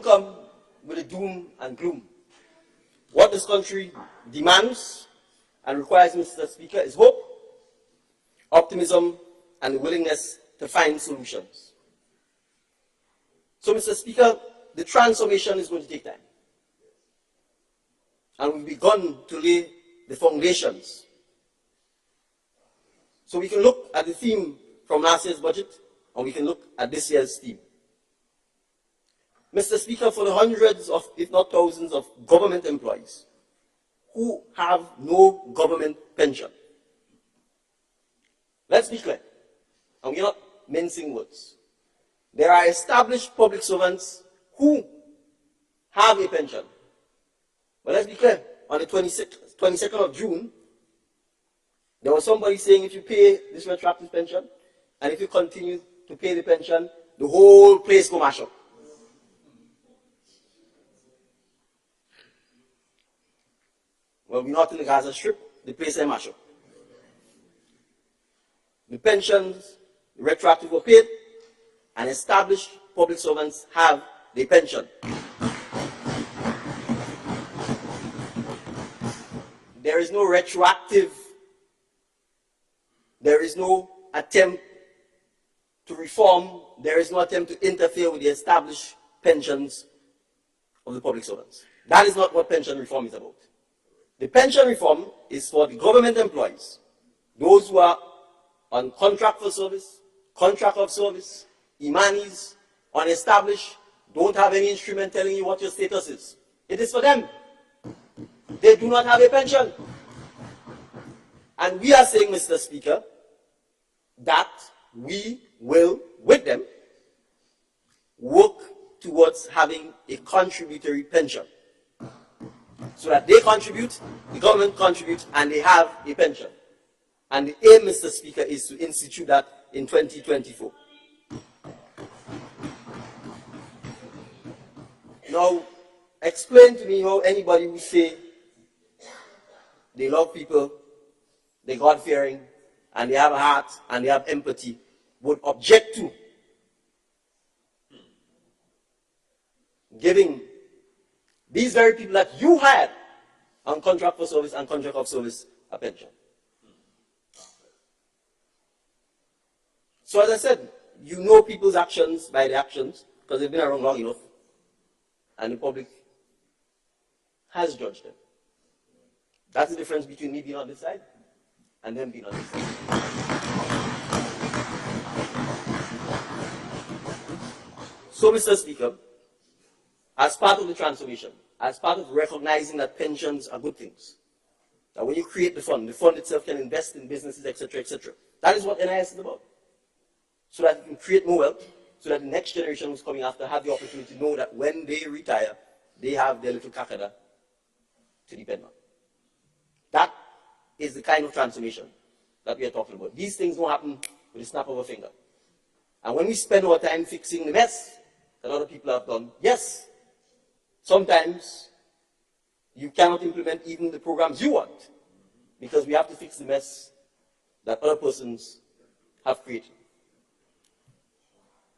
come with a doom and gloom. What this country demands and requires, Mr. Speaker, is hope, optimism, and the willingness to find solutions. So, Mr. Speaker, the transformation is going to take time. And we've begun to lay the foundations. So we can look at the theme from last year's budget, and we can look at this year's theme. Mr. Speaker, for the hundreds of, if not thousands of government employees who have no government pension, let's be clear, and we're not mincing words. There are established public servants who have a pension. But let's be clear, on the 22nd of June, there was somebody saying if you pay this retroactive pension, and if you continue to pay the pension, the whole place will mash up. Well, we're not in the Gaza Strip, the place is mash up. The pensions, the retroactive were paid, and established public servants have their pension. There is no retroactive, there is no attempt to reform, there is no attempt to interfere with the established pensions of the public servants. That is not what pension reform is about. The pension reform is for the government employees, those who are on contract for service, contract of service, Imanis, unestablished, don't have any instrument telling you what your status is. It is for them. They do not have a pension. And we are saying, Mr. Speaker, that we will, with them, work towards having a contributory pension. So that they contribute, the government contributes, and they have a pension. And the aim, Mr. Speaker, is to institute that in 2024. Now, explain to me how anybody who say they love people, they're God-fearing, and they have a heart, and they have empathy, would object to giving these very people that you hired on contract for service and contract of service a pension. So as I said, you know people's actions by their actions because they've been around long enough and the public has judged them. That's the difference between me being on this side and them being on this side. So, Mr. Speaker, as part of the transformation, as part of recognizing that pensions are good things, that when you create the fund itself can invest in businesses, etc., etc. That is what NIS is about. So that you can create more wealth, so that the next generation who's coming after have the opportunity to know that when they retire, they have their little kakada to depend on. That is the kind of transformation that we are talking about. These things don't happen with a snap of a finger. And when we spend our time fixing the mess that other people have done, yes, sometimes you cannot implement even the programs you want because we have to fix the mess that other persons have created.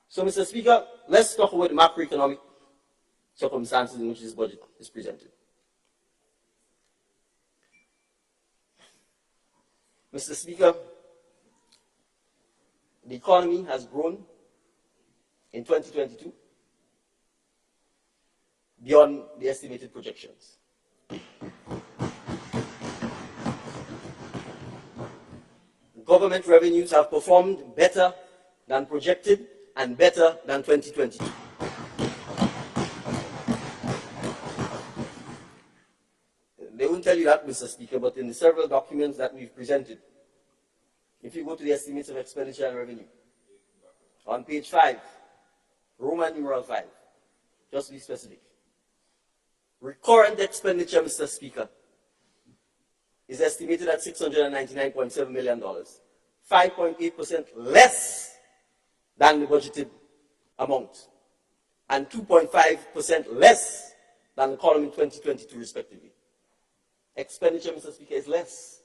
So, Mr. Speaker, let's talk about the macroeconomic circumstances in which this budget is presented. Mr. Speaker, the economy has grown in 2022 beyond the estimated projections. Government revenues have performed better than projected and better than 2022. They won't tell you that, Mr. Speaker, but in the several documents that we've presented, if you go to the estimates of expenditure and revenue, on page 5, Roman numeral 5, just to be specific, recurrent expenditure, Mr. Speaker, is estimated at $699.7 million, 5.8% less than the budgeted amount, and 2.5% less than the column in 2022, respectively. Expenditure, Mr. Speaker, is less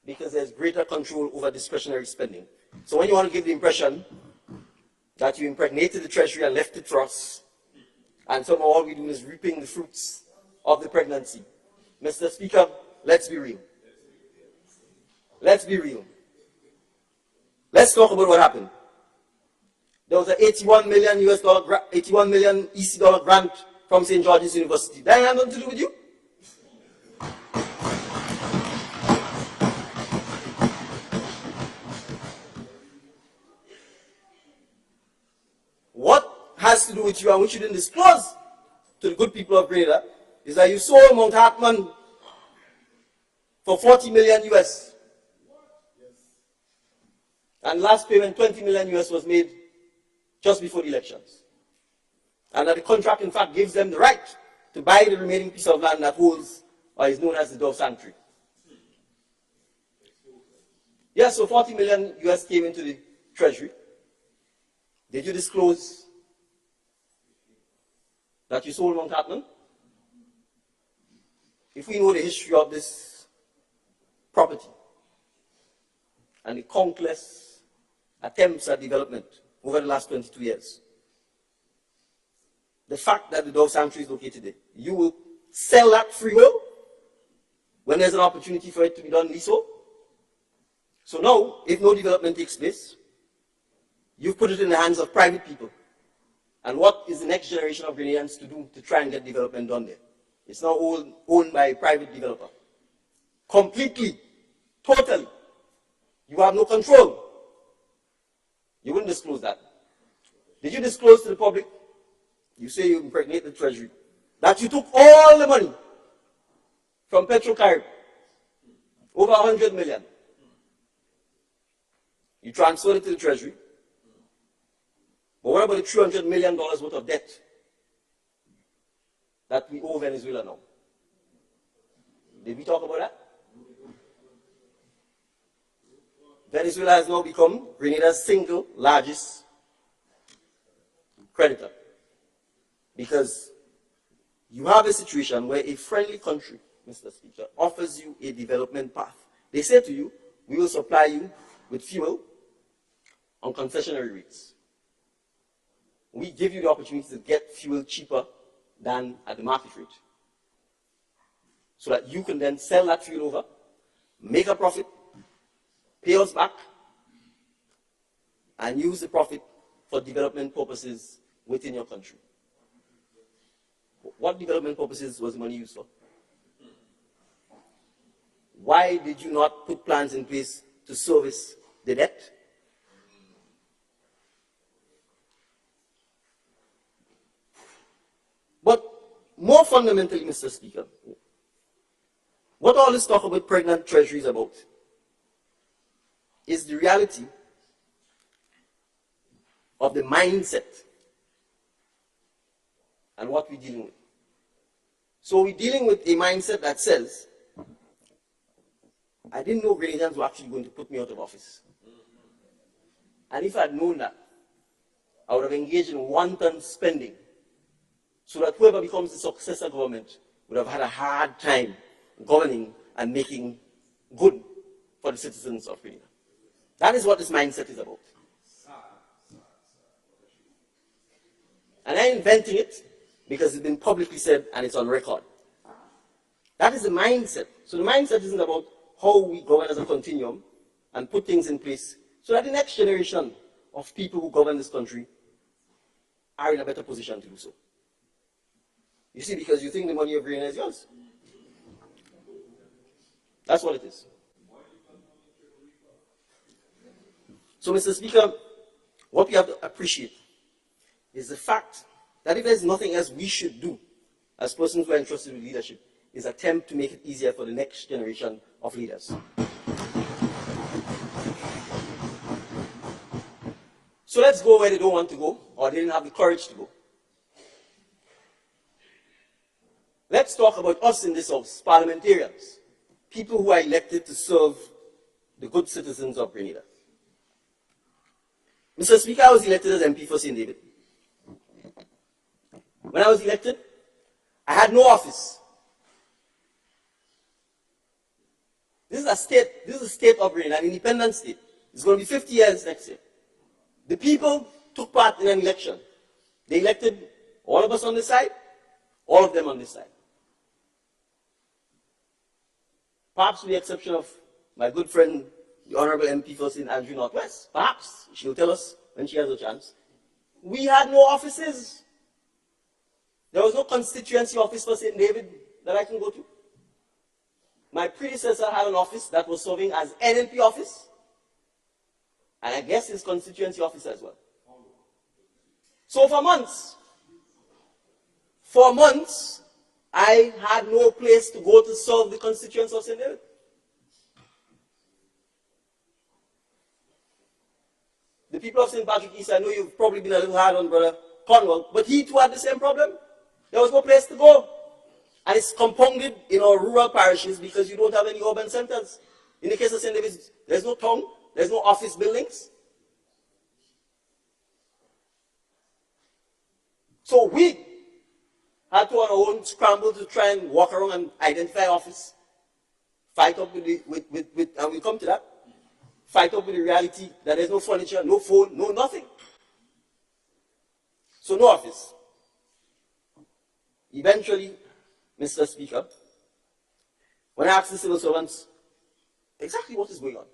because there's greater control over discretionary spending. So when you want to give the impression that you impregnated the treasury and left it for us, and somehow all we do is reaping the fruits of the pregnancy, Mr. Speaker, let's be real. Let's be real. Let's talk about what happened. There was an $81 million EC dollar grant from St. George's University. That had nothing to do with you. What has to do with you and which you didn't disclose to the good people of Grenada is that you sold Mount Hartman for $40 million US. And last payment, $20 million US, was made just before the elections. And that the contract, in fact, gives them the right to buy the remaining piece of land that holds or is known as the Dove Sanctuary. Yes, so $40 million US came into the treasury. Did you disclose that you sold Mount Hartman? If we know the history of this property and the countless attempts at development over the last 22 years, the fact that the Dove Sanctuary is located there, you will sell that free will when there's an opportunity for it to be done leasehold. So now, if no development takes place, you've put it in the hands of private people. And what is the next generation of Grenadians to do to try and get development done there? It's now owned by a private developer. Completely, totally. You have no control. You wouldn't disclose that. Did you disclose to the public? You say you impregnate the treasury. That you took all the money from Petrocarib, over 100 million. You transferred it to the Treasury. But what about the $300 million worth of debt that we owe Venezuela now? Did we talk about that? Venezuela has now become Grenada's single largest creditor. Because you have a situation where a friendly country, Mr. Speaker, offers you a development path. They say to you, we will supply you with fuel on concessionary rates. We give you the opportunity to get fuel cheaper than at the market rate. So that you can then sell that fuel over, make a profit, pay us back, and use the profit for development purposes within your country. What development purposes was the money used for? Why did you not put plans in place to service the debt? But more fundamentally, Mr. Speaker, what all this talk about pregnant treasury is about is the reality of the mindset and what we're dealing with. So we're dealing with a mindset that says, I didn't know Grenadians were actually going to put me out of office. And if I'd known that, I would have engaged in wanton spending so that whoever becomes the successor government would have had a hard time governing and making good for the citizens of Grenada. That is what this mindset is about. And I'm inventing it because it's been publicly said and it's on record. That is the mindset. So the mindset isn't about how we govern as a continuum and put things in place so that the next generation of people who govern this country are in a better position to do so. You see, because you think the money of Grenada is yours. That's what it is. So, Mr. Speaker, what we have to appreciate is the fact that if there's nothing else we should do as persons who are entrusted with leadership, is attempt to make it easier for the next generation of leaders. So let's go where they don't want to go, or they didn't have the courage to go. Let's talk about us in this house, parliamentarians, people who are elected to serve the good citizens of Grenada. Mr. Speaker, I was elected as MP for St. David. When I was elected, I had no office. This is a state of Grenada, an independent state. It's going to be 50 years next year. The people took part in an election. They elected all of us on this side, all of them on this side. Perhaps with the exception of my good friend, the Honorable MP for St. Andrew Northwest. Perhaps she'll tell us when she has a chance. We had no offices. There was no constituency office for St. David that I can go to. My predecessor had an office that was serving as NNP office, and I guess his constituency office as well. So for months, I had no place to go to serve the constituents of St. David. The people of St. Patrick East, I know you've probably been a little hard on Brother Cornwall, but he too had the same problem. There was no place to go. And it's compounded in our rural parishes because you don't have any urban centers. In the case of St. David's, there's no town, there's no office buildings. So we had to on our own scramble to try and walk around and identify office, fight up with and we'll come to that, fight up with the reality that there's no furniture, no phone, no nothing. So no office. Eventually, Mr. Speaker, when I asked the civil servants exactly what is going on,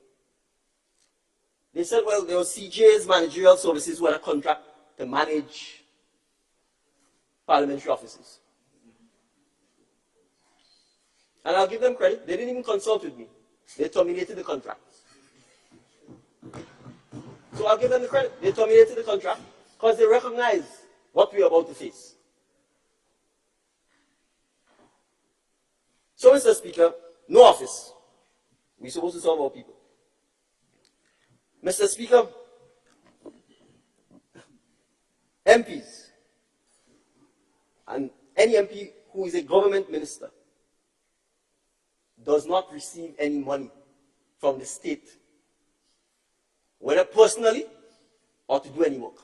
they said, well, there was CJ's managerial services who had a contract to manage parliamentary offices. And I'll give them credit, they didn't even consult with me. They terminated the contract. So I'll give them the credit, they terminated the contract because they recognize what we are about to face. So, Mr. Speaker, no office. We're supposed to serve our people. Mr. Speaker, MPs and any MP who is a government minister does not receive any money from the state, whether personally or to do any work.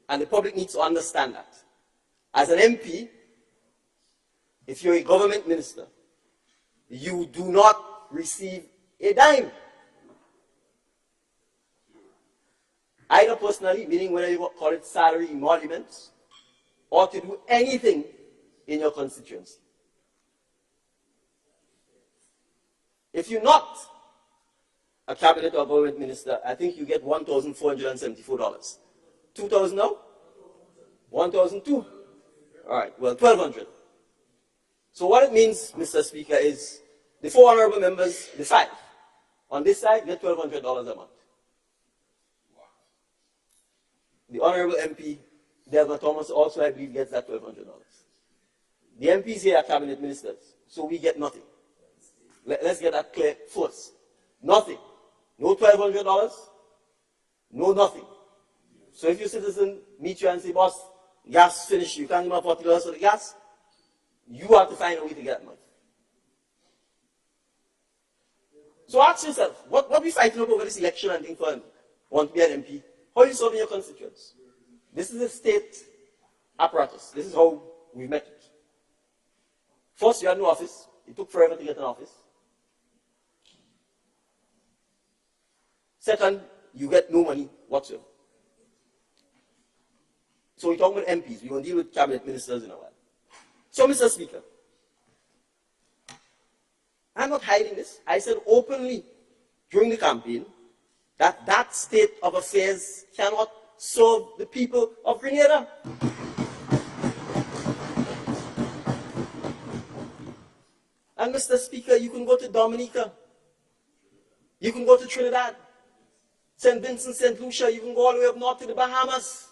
And the public needs to understand that. As an MP, if you're a government minister, you do not receive a dime. Either personally, meaning whether you call it salary, emoluments, or to do anything in your constituency. If you're not a cabinet or government minister, I think you get $1,474. 2,000 now? 1,002? All right, well, 1,200. So what it means, Mr. Speaker, is the 4 honorable members, the 5, on this side get $1,200 a month. The Honorable MP, Delma Thomas, also, I believe, gets that $1,200. The MPs here are cabinet ministers, so we get nothing. Let's get that clear first. Nothing. No $1,200, no nothing. So if your citizen meet you and say, boss, gas finished, you can't give me $40 for the gas, you have to find a way to get money. So ask yourself, what we fighting over this election and think for want to be an MP? How are you serving your constituents? This is a state apparatus. This is how we met it. First, you had no office. It took forever to get an office. Second, you get no money whatsoever. So we're talking about MPs. We're going to deal with cabinet ministers in a while. So, Mr. Speaker, I'm not hiding this. I said openly during the campaign that that state of affairs cannot serve the people of Grenada. And Mr. Speaker, you can go to Dominica. You can go to Trinidad, St. Vincent, St. Lucia. You can go all the way up north to the Bahamas.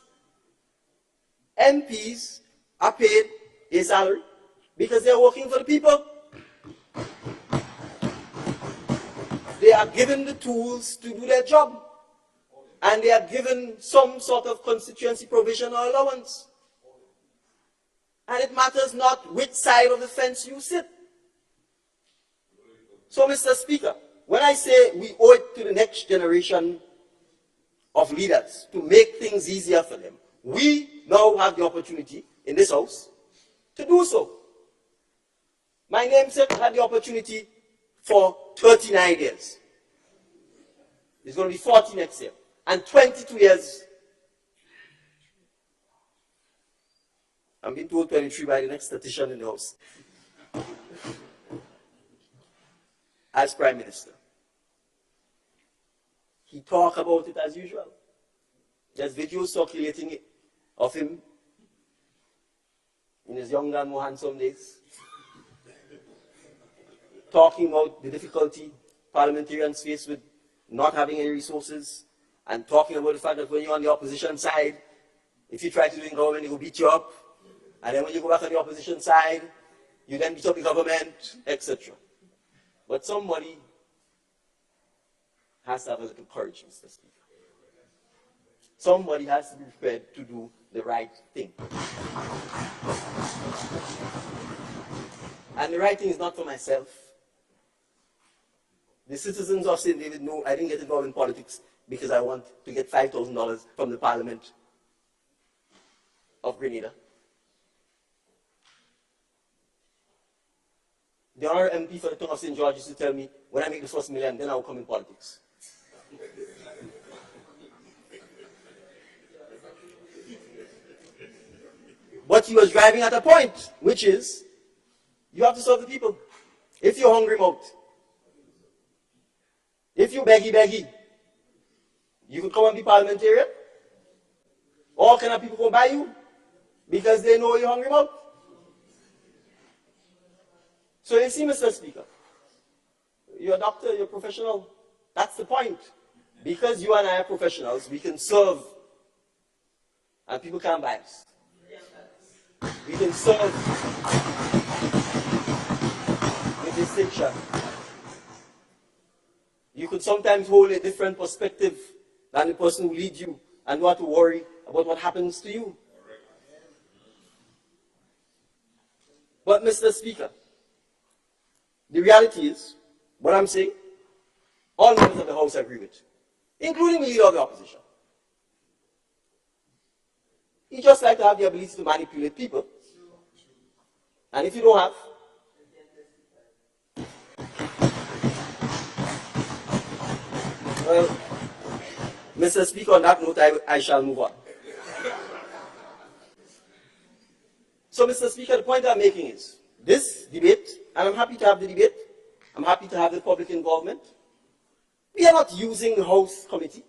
MPs are paid a salary because they're working for the people. They are given the tools to do their job. And they are given some sort of constituency provision or allowance. And it matters not which side of the fence you sit. So, Mr. Speaker, when I say we owe it to the next generation of leaders to make things easier for them, we now have the opportunity in this House to do so. My namesake had the opportunity for 39 years. It's going to be 40 next year. And 22 years. I'm being told 23 by the next statistician in the House. As Prime Minister. He talked about it as usual. There's videos circulating of him in his young and more handsome days, talking about the difficulty parliamentarians face with not having any resources, and talking about the fact that when you're on the opposition side, if you try to do it in government, they will beat you up, and then when you go back on the opposition side, you then beat up the government, etc. But somebody has to have a little courage, Mr. Speaker. Somebody has to be prepared to do the right thing. And the right thing is not for myself. The citizens of St. David know I didn't get involved in politics because I want to get $5,000 from the Parliament of Grenada. The Honourable MP for the town of St. George used to tell me, when I make the first million, then I will come in politics. But he was driving at a point, which is, you have to serve the people. If you're hungry mouth, if you beggy, you could come and be parliamentarian. All kind of people come by you because they know you're hungry mouth. So you see, Mr. Speaker, you're a doctor, you're a professional. That's the point. Because you and I are professionals, we can serve, and people can't buy us. We can serve. distinction. You could sometimes hold a different perspective than the person who leads you and not to worry about what happens to you. But Mr. Speaker, the reality is, what I'm saying, all members of the House agree with, including the leader of the opposition. You just like to have the ability to manipulate people. And if you don't have, well, Mr. Speaker, on that note, I shall move on. So, Mr. Speaker, the point I'm making is, this debate, and I'm happy to have the debate, I'm happy to have the public involvement. We are not using the House Committee.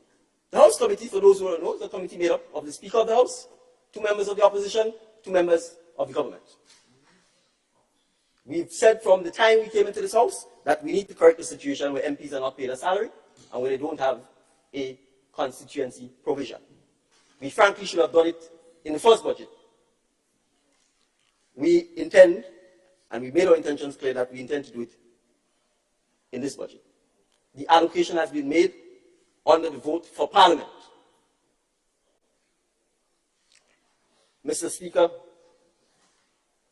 The House Committee, for those who don't know, is a committee made up of the Speaker of the House, 2 members of the opposition, 2 members of the government. We've said from the time we came into this House that we need to correct the situation where MPs are not paid a salary and where they don't have a constituency provision. We frankly should have done it in the first budget. We intend, and we made our intentions clear that we intend to do it in this budget. The allocation has been made under the vote for Parliament. Mr. Speaker,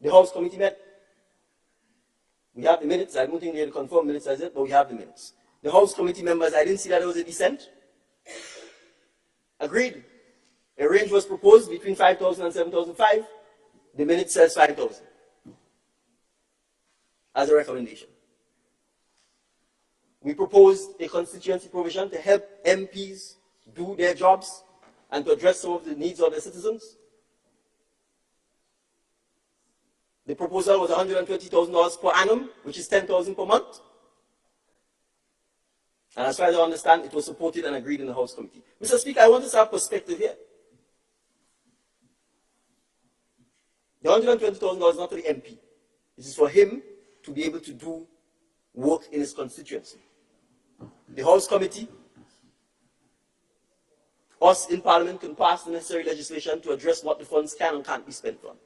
the House Committee met. We have the minutes. I don't think they had confirmed minutes as yet, but we have the minutes. The House Committee members, I didn't see that there was a dissent. Agreed. A range was proposed between 5,000 and 7,005. The minute says 5,000 as a recommendation. We proposed a constituency provision to help MPs do their jobs and to address some of the needs of their citizens. The proposal was $120,000 per annum, which is $10,000 per month. And as far as I understand, it was supported and agreed in the House Committee. Mr. Speaker, I want to have perspective here. The $120,000 is not for the MP. This is for him to be able to do work in his constituency. The House Committee, us in Parliament, can pass the necessary legislation to address what the funds can and can't be spent on.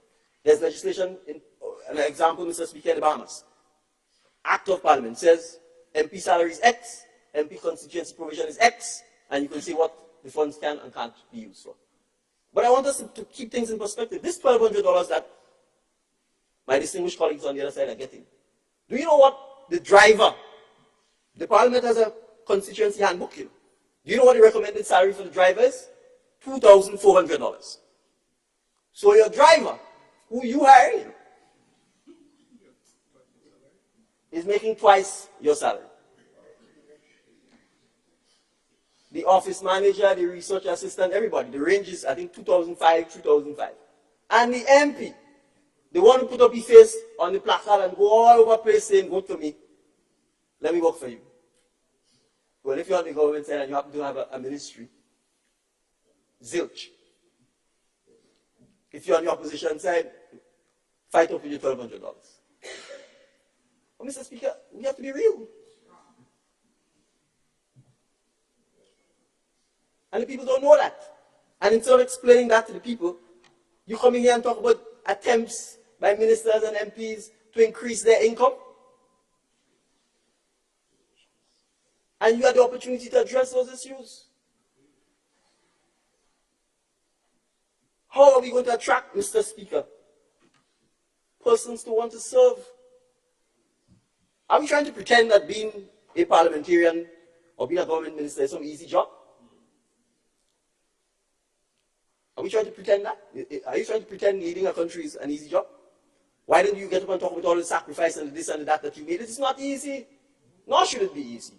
There's legislation, an example, Mr. Speaker, in the Bahamas. Act of Parliament says MP salary is X, MP constituency provision is X, and you can see what the funds can and can't be used for. But I want us to keep things in perspective. This $1,200 that my distinguished colleagues on the other side are getting, do you know what the driver, the Parliament has a constituency handbook here. Do you know what the recommended salary for the driver is? $2,400. So your driver, who you hire, is making twice your salary. The office manager, the research assistant, everybody. The range is, I think, 2005, 2005. And the MP, the one who put up his face on the placard and go all over the place saying, vote for me. Let me work for you. Well, if you're on the government side and you happen to have a ministry, zilch. If you're on the opposition side, fight up with your $1,200. But Mr. Speaker, we have to be real. And the people don't know that. And instead of explaining that to the people, you come in here and talk about attempts by ministers and MPs to increase their income. And you had the opportunity to address those issues. How are we going to attract, Mr. Speaker, persons to want to serve? Are we trying to pretend that being a parliamentarian or being a government minister is some easy job? Are we trying to pretend that? Are you trying to pretend leading a country is an easy job? Why don't you get up and talk about all the sacrifice and this and that you made? It's not easy, nor should it be easy.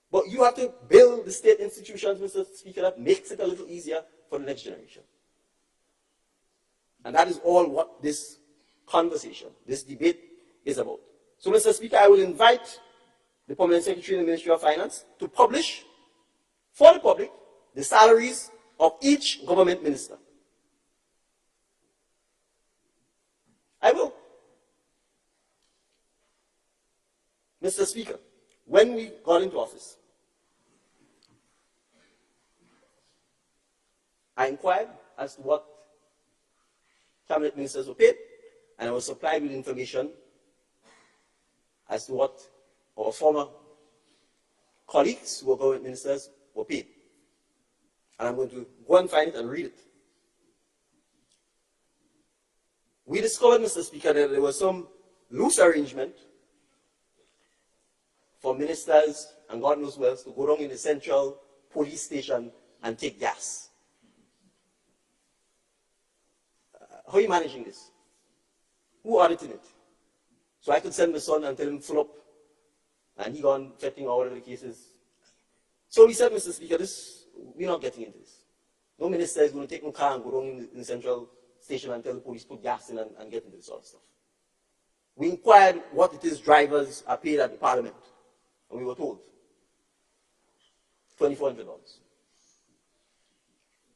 But you have to build the state institutions, Mr. Speaker, that makes it a little easier for the next generation. And that is all what this conversation, this debate is about. So, Mr. Speaker, I will invite the Permanent Secretary in the Ministry of Finance to publish for the public the salaries of each government minister. I will. Mr. Speaker, when we got into office, I inquired as to what cabinet ministers were paid. and I was supplied with information as to what our former colleagues who were government ministers were paid. And I'm going to go and find it and read it. We discovered, Mr. Speaker, that there was some loose arrangement for ministers and God knows who else to go down in the central police station and take gas. How are you managing this? Who audited it? So I could send my son and tell him full up, and he gone fetting all of the cases. So we said, Mr. Speaker, we're not getting into this. No minister is going to take no car and go down in the central station and tell the police put gas in and get into this sort of stuff. We inquired what it is drivers are paid at the parliament, and we were told $2,400.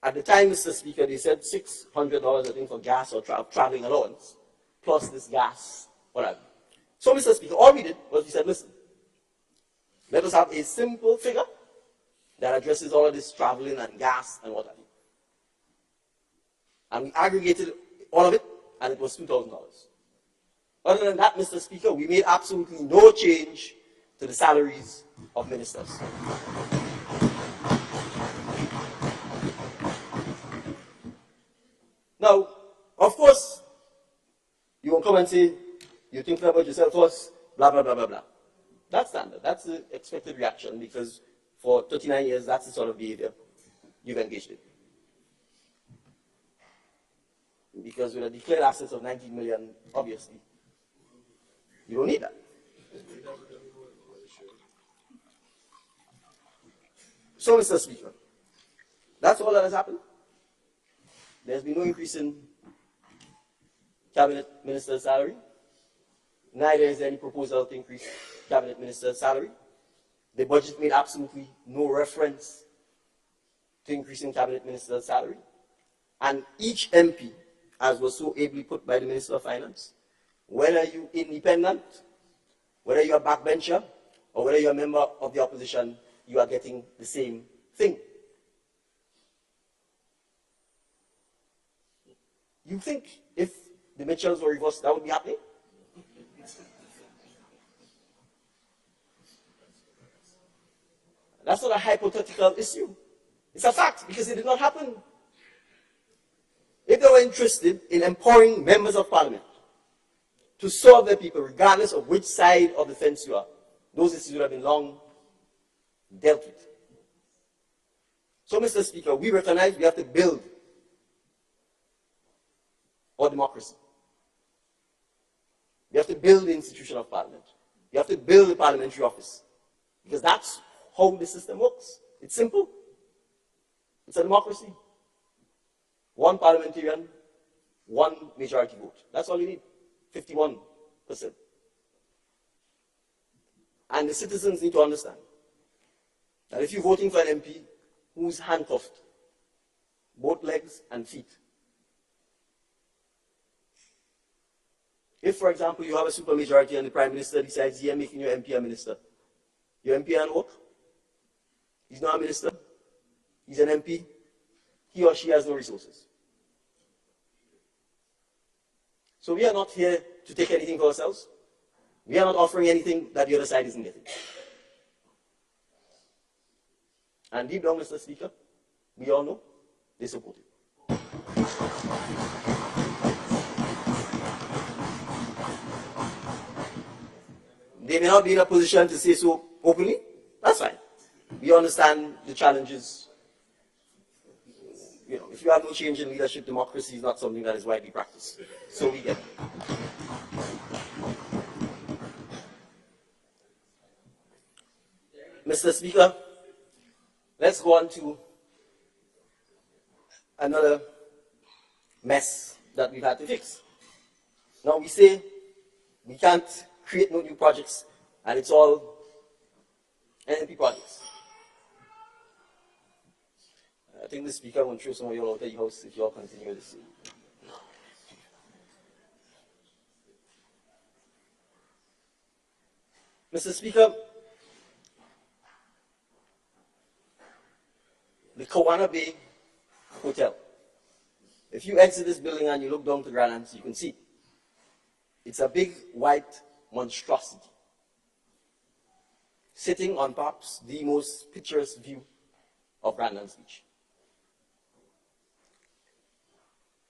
At the time, Mr. Speaker, they said $600, I think, for gas or traveling allowance, plus this gas, whatever. So, Mr. Speaker, all we did was we said, listen, let us have a simple figure that addresses all of this traveling and gas and what have you. And we aggregated all of it, and it was $2,000. Other than that, Mr. Speaker, we made absolutely no change to the salaries of ministers. Now, of course, you won't come and say, you're thinking about yourself first, blah, blah, blah, blah, blah. That's standard. That's the expected reaction, because for 39 years, that's the sort of behavior you've engaged in. Because with a declared assets of 19 million, obviously, you don't need that. So, Mr. Speaker, that's all that has happened. There's been no increase in cabinet minister's salary. Neither is there any proposal to increase cabinet minister's salary. The budget made absolutely no reference to increasing cabinet minister's salary. And each MP, as was so ably put by the Minister of Finance, whether you're independent, whether you're a backbencher, or whether you're a member of the opposition, you are getting the same thing. You think if the Mitchells were reversed, that would be happening? That's not a hypothetical issue. It's a fact, because it did not happen. If they were interested in empowering members of parliament to serve their people, regardless of which side of the fence you are, those issues would have been long dealt with. So, Mr. Speaker, we recognize we have to build our democracy. We have to build the institution of parliament. We have to build the parliamentary office. Because that's how the system works. It's simple. It's a democracy. One parliamentarian, one majority vote. That's all you need. 51%. And the citizens need to understand that if you're voting for an MP who's handcuffed, both legs and feet, if, for example, you have a supermajority and the Prime Minister decides, yeah, making your MP a minister, your MP can't work. He's not a minister. He's an MP. He or she has no resources. So we are not here to take anything for ourselves. We are not offering anything that the other side isn't getting. And deep down, Mr. Speaker, we all know they support it. They may not be in a position to say so openly. That's fine. We understand the challenges. You know, if you have no change in leadership, democracy is not something that is widely practiced. So we get it. Mr. Speaker, let's go on to another mess that we've had to fix. Now we say we can't create no new projects, and it's all NNP projects. I think the Speaker won't throw some of you all out of the house if you all continue this. Mr. Speaker, the Kawana Bay Hotel. If you exit this building and you look down to Grand Anse, you can see It's a big white monstrosity, sitting on perhaps the most picturesque view of Grandlands Beach.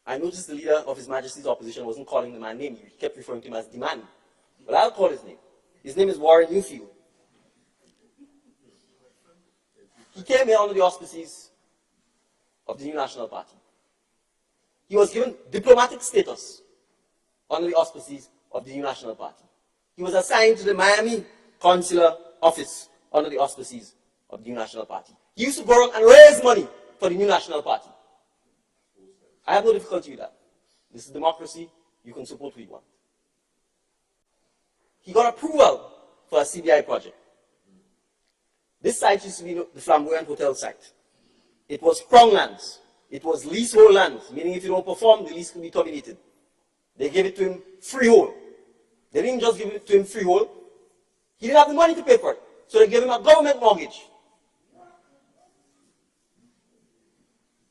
I noticed the leader of His Majesty's opposition wasn't calling the man name. He kept referring to him as the man. But I'll call his name. His name is Warren Newfield. He came here under the auspices of the New National Party. He was given diplomatic status under the auspices of the New National Party. He was assigned to the Miami Consular Office under the auspices of the New National Party. He used to go around and raise money for the New National Party. I have no difficulty with that. This is democracy. You can support who you want. He got approval for a CBI project. This site used to be the Flamboyant Hotel site. It was Crown lands. It was leasehold lands, meaning if you don't perform, the lease can be terminated. They gave it to him freehold. They didn't just give it to him freehold. He didn't have the money to pay for it. So they gave him a government mortgage.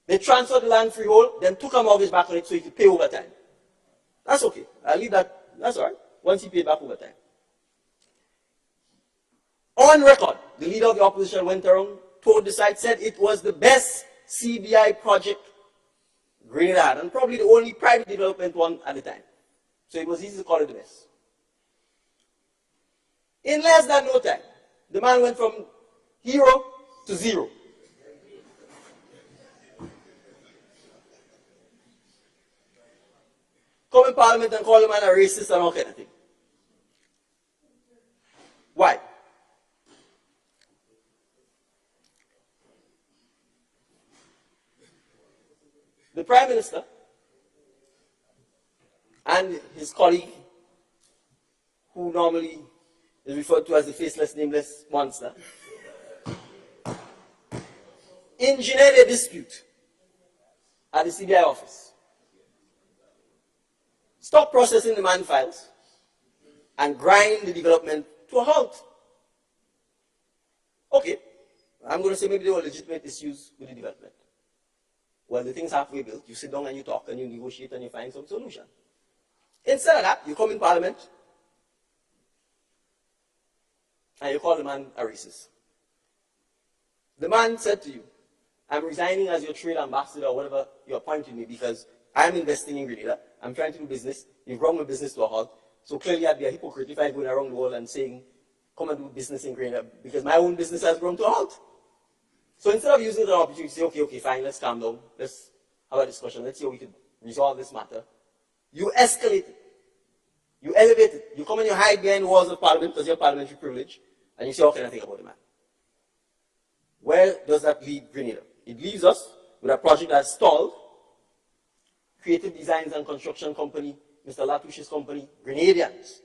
They transferred the land freehold, then took a mortgage back on it so he could pay over time. That's okay. I'll leave that. That's all right. Once he paid back over time. On record, the leader of the opposition went around, toured the site, said it was the best CBI project Grenada had, and probably the only private development one at the time. So it was easy to call it the best. In less than no time, the man went from hero to zero. Come in Parliament and call the man a racist and all kind of thing. Why? The Prime Minister and his colleague, who normally is referred to as the faceless, nameless monster, engineered a dispute at the CBI office. Stop processing the man files and grind the development to a halt. Okay, I'm going to say maybe there were legitimate issues with the development. Well, the thing's halfway built. You sit down and you talk and you negotiate and you find some solution. Instead of that, you come in Parliament and you call the man a racist. The man said to you, I'm resigning as your trade ambassador or whatever you're appointing me because I'm investing in Grenada. I'm trying to do business. You've brought my business to a halt. So clearly I'd be a hypocrite if I'm going around the world and saying, come and do business in Grenada because my own business has grown to a halt. So instead of using the opportunity to say, okay, fine, let's calm down. Let's have a discussion. Let's see how we can resolve this matter. You escalate it. You elevate it. You come and you hide behind the walls of Parliament because you have parliamentary privilege and you say, what can I think about the man? Where does that leave Grenada? It leaves us with a project that's stalled. Creative Designs and Construction Company, Mr. Latouche's company, Grenadians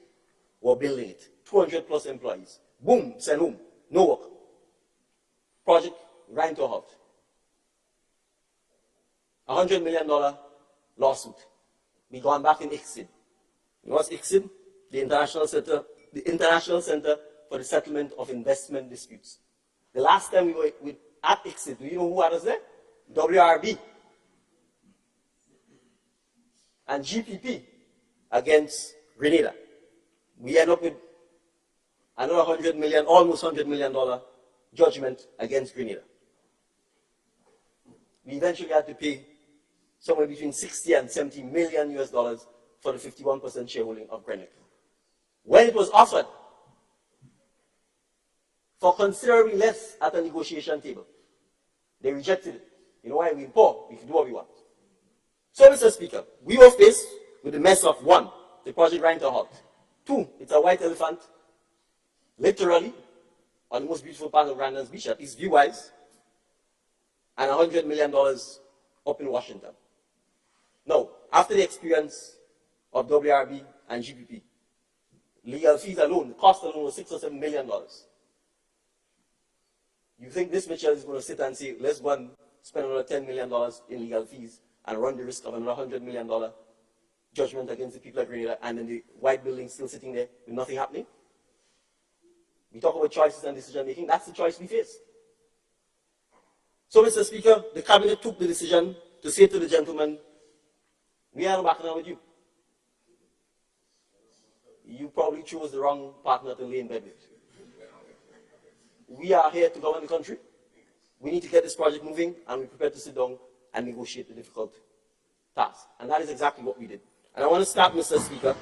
were building it. 200 plus employees. Boom, send home. No work. Project grind to a halt. $100 million lawsuit. We gone back in ICSID. You know what's ICSID? The International Center for the Settlement of Investment Disputes. The last time we were at ICSID, do you know who had us there? WRB and GPP against Grenada. We end up with another $100 million, almost $100 million judgment against Grenada. We eventually had to pay somewhere between 60 and 70 million US dollars for the 51% shareholding of Grenada. When it was offered for considerably less at a negotiation table, they rejected it. You know why? We're poor. We can do what we want. So, Mr. Speaker, we were faced with the mess of one, the project grind to a halt. Two, it's a white elephant, literally, on the most beautiful part of Grandlands Beach, at least view-wise, and $100 million up in Washington. Now, after the experience of WRB and GPP, legal fees alone, the cost alone was $6 or $7 million. You think this Mitchell is going to sit and say, let's go and spend another $10 million in legal fees and run the risk of another $100 million judgment against the people of Grenada, and then the white building still sitting there with nothing happening? We talk about choices and decision making. That's the choice we face. So, Mr. Speaker, the cabinet took the decision to say to the gentleman, we are not backing out with you. you probably chose the wrong partner to lay in bed with. We are here to govern the country. We need to get this project moving, and we're prepared to sit down and negotiate the difficult task. And that is exactly what we did. And I want to start, Mr. Speaker.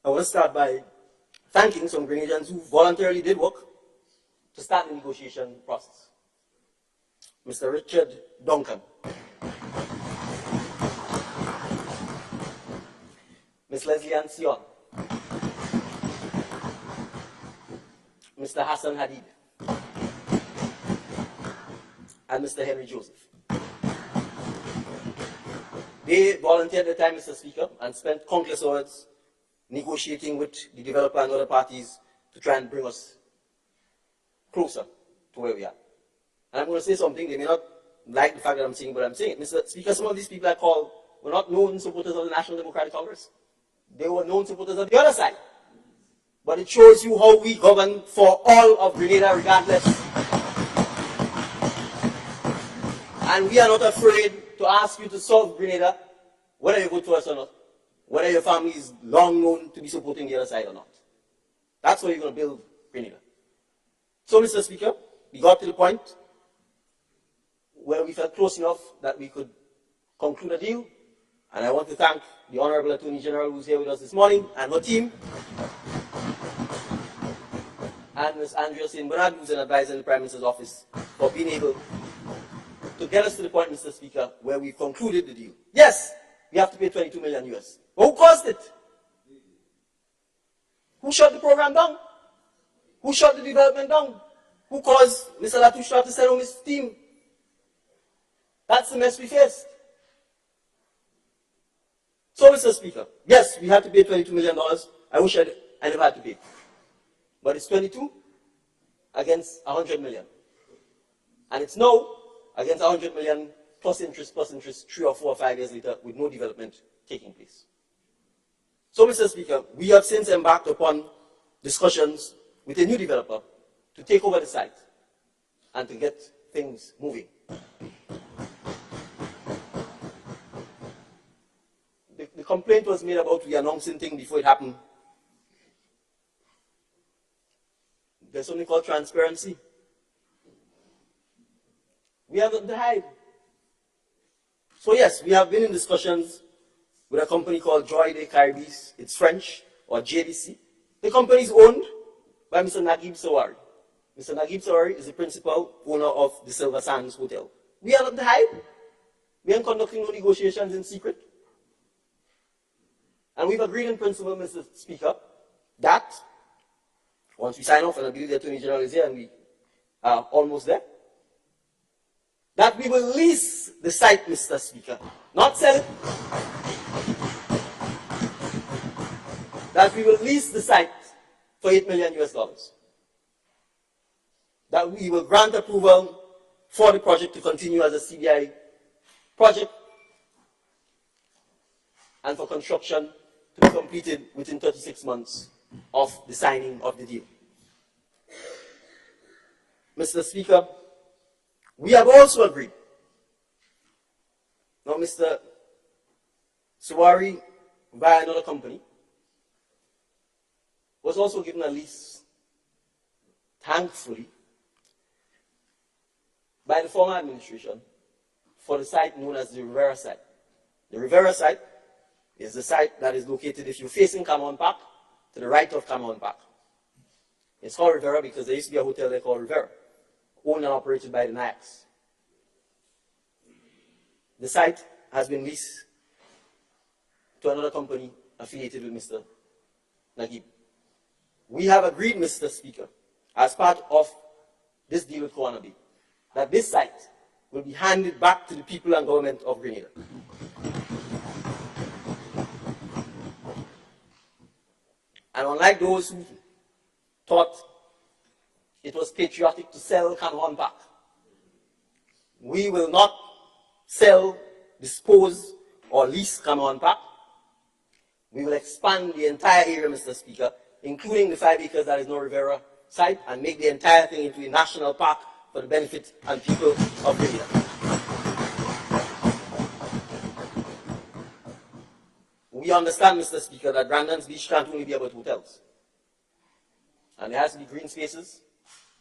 I want to start by thanking some Grenadians who voluntarily did work to start the negotiation process. Mr. Richard Duncan, Ms. Leslie Ann Sion, Mr. Hassan Hadid, and Mr. Henry Joseph. They volunteered their time, Mr. Speaker, and spent countless hours negotiating with the developer and other parties to try and bring us closer to where we are. And I'm going to say something, they may not like the fact that I'm saying, but I'm saying it. Mr. Speaker, some of these people I call were not known supporters of the National Democratic Congress. They were known supporters of the other side. But it shows you how we govern for all of Grenada regardless. And we are not afraid to ask you to solve Grenada, whether you vote for us or not, whether your family is long known to be supporting the other side or not. That's how you're going to build Grenada. So, Mr. Speaker, we got to the point where we felt close enough that we could conclude a deal. And I want to thank the Honorable Attorney General who's here with us this morning and her team. And Ms. Andrea St. Bernard, who's an advisor in the Prime Minister's office, for being able to get us to the point, Mr. Speaker, where we concluded the deal. Yes, we have to pay 22 million US. But who caused it? Who shut the program down? Who shut the development down? Who caused Mr. Latouche to send home his team? That's the mess we faced. So, Mr. Speaker, yes, we had to pay $22 million. I wish I never had to pay. But it's 22 against 100 million. And it's now against 100 million plus interest, 3 or 4 or 5 years later with no development taking place. So, Mr. Speaker, we have since embarked upon discussions with a new developer to take over the site and to get things moving. The complaint was made about we announcing things before it happened. There's something called transparency. We have nothing to hide. So yes, we have been in discussions with a company called Joy des Caribbees. It's French, or JDC. The company is owned by Mr. Naguib Sawari. Mr. Naguib Sawari is the principal owner of the Silver Sands Hotel. We have nothing to hide. We aren't conducting no negotiations in secret. And we've agreed in principle, Mr. Speaker, that once we sign off, and I believe the Attorney General is here and we are almost there, that we will lease the site, Mr. Speaker, not sell it. That we will lease the site for $8 million US. That we will grant approval for the project to continue as a CBI project and for construction to be completed within 36 months of the signing of the deal. Mr. Speaker, we have also agreed. Now, Mr. Sawari, via another company, was also given a lease, thankfully, by the former administration for the site known as the Rivera site. The Rivera site is the site that is located, if you're facing Cameron Park, to the right of Cameron Park. It's called Rivera because there used to be a hotel there called Rivera, owned and operated by the Nayaks. The site has been leased to another company affiliated with Mr. Naguib. We have agreed, Mr. Speaker, as part of this deal with Koanabe, that this site will be handed back to the people and government of Grenada. And unlike those who thought it was patriotic to sell Cameron Park, we will not sell, dispose, or lease Cameron Park. We will expand the entire area, Mr. Speaker, including the 5 acres that is no Rivera site, and make the entire thing into a national park for the benefit and people of Grenada. We understand, Mr. Speaker, that Brandon's Beach can't only be about hotels. And there has to be green spaces,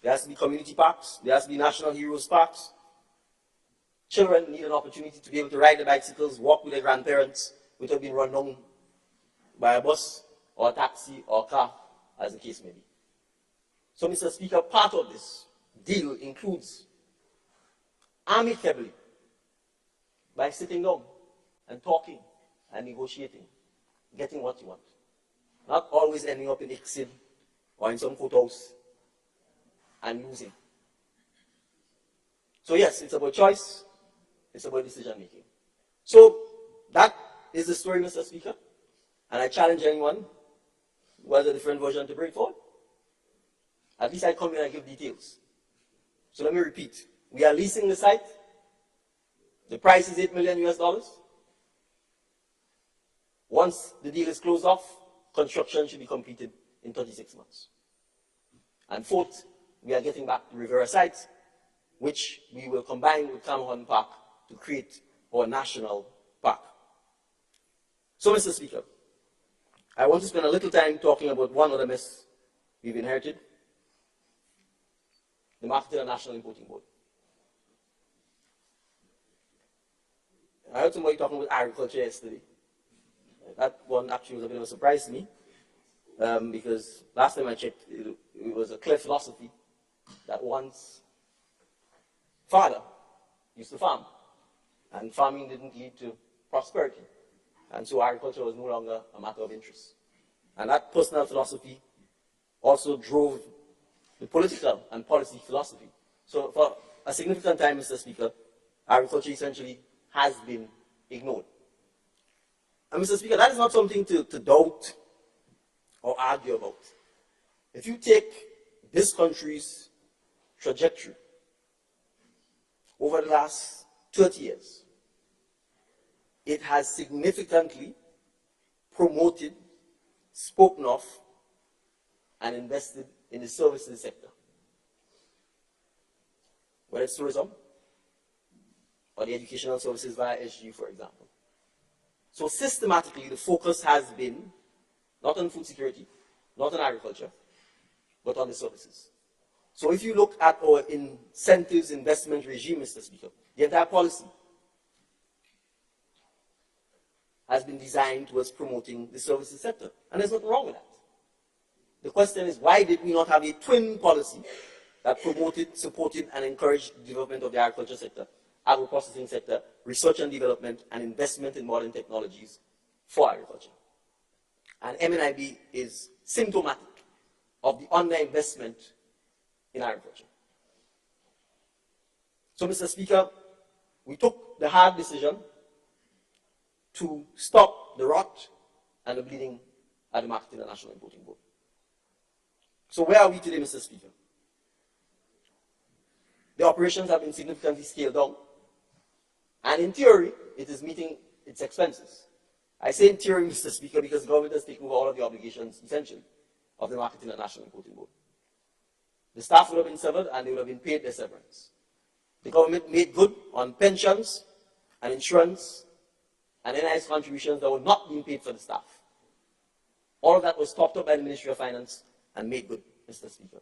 there has to be community parks, there has to be national heroes parks. Children need an opportunity to be able to ride their bicycles, walk with their grandparents without being run down by a bus or a taxi or a car, as the case may be. So, Mr. Speaker, part of this deal includes amicably, by sitting down and talking and negotiating, getting what you want. Not always ending up in ICSID or in some courthouse and losing. So yes, it's about choice, it's about decision making. So that is the story, Mr. Speaker, and I challenge anyone who has a different version to bring forward. At least I come here and give details. So let me repeat. We are leasing the site. The price is $8 million US. Once the deal is closed off, construction should be completed in 36 months. And fourth, we are getting back the Rivera site, which we will combine with Cameron Park to create our national park. So, Mr. Speaker, I want to spend a little time talking about one other mess we've inherited: the Marketing and National Importing Board. I heard somebody talking about agriculture yesterday. That one actually was a bit of a surprise to me, because last time I checked, it was a clear philosophy that one's father used to farm, and farming didn't lead to prosperity, and so agriculture was no longer a matter of interest. And that personal philosophy also drove the political and policy philosophy. So for a significant time, Mr. Speaker, agriculture essentially has been ignored. And Mr. Speaker, that is not something to doubt or argue about. If you take this country's trajectory over the last 30 years, it has significantly promoted, spoken of, and invested in the services sector, whether it's tourism or the educational services via SG, for example. So systematically, the focus has been not on food security, not on agriculture, but on the services. So if you look at our incentives investment regime, Mr. Speaker, the entire policy has been designed towards promoting the services sector. And there's nothing wrong with that. The question is, why did we not have a twin policy that promoted, supported, and encouraged the development of the agriculture sector, agro-processing sector, research and development, and investment in modern technologies for agriculture? And MNIB is symptomatic of the underinvestment in agriculture. So, Mr. Speaker, we took the hard decision to stop the rot and the bleeding at the Marketing and National Importing Board. So where are we today, Mr. Speaker? The operations have been significantly scaled down, and in theory, it is meeting its expenses. I say in theory, Mr. Speaker, because the government has taken over all of the obligations, essentially, of the Marketing and National Importing Board. The staff would have been severed, and they would have been paid their severance. The government made good on pensions and insurance and NIS contributions that were not being paid for the staff. All of that was topped up by the Ministry of Finance and made good, Mr. Speaker.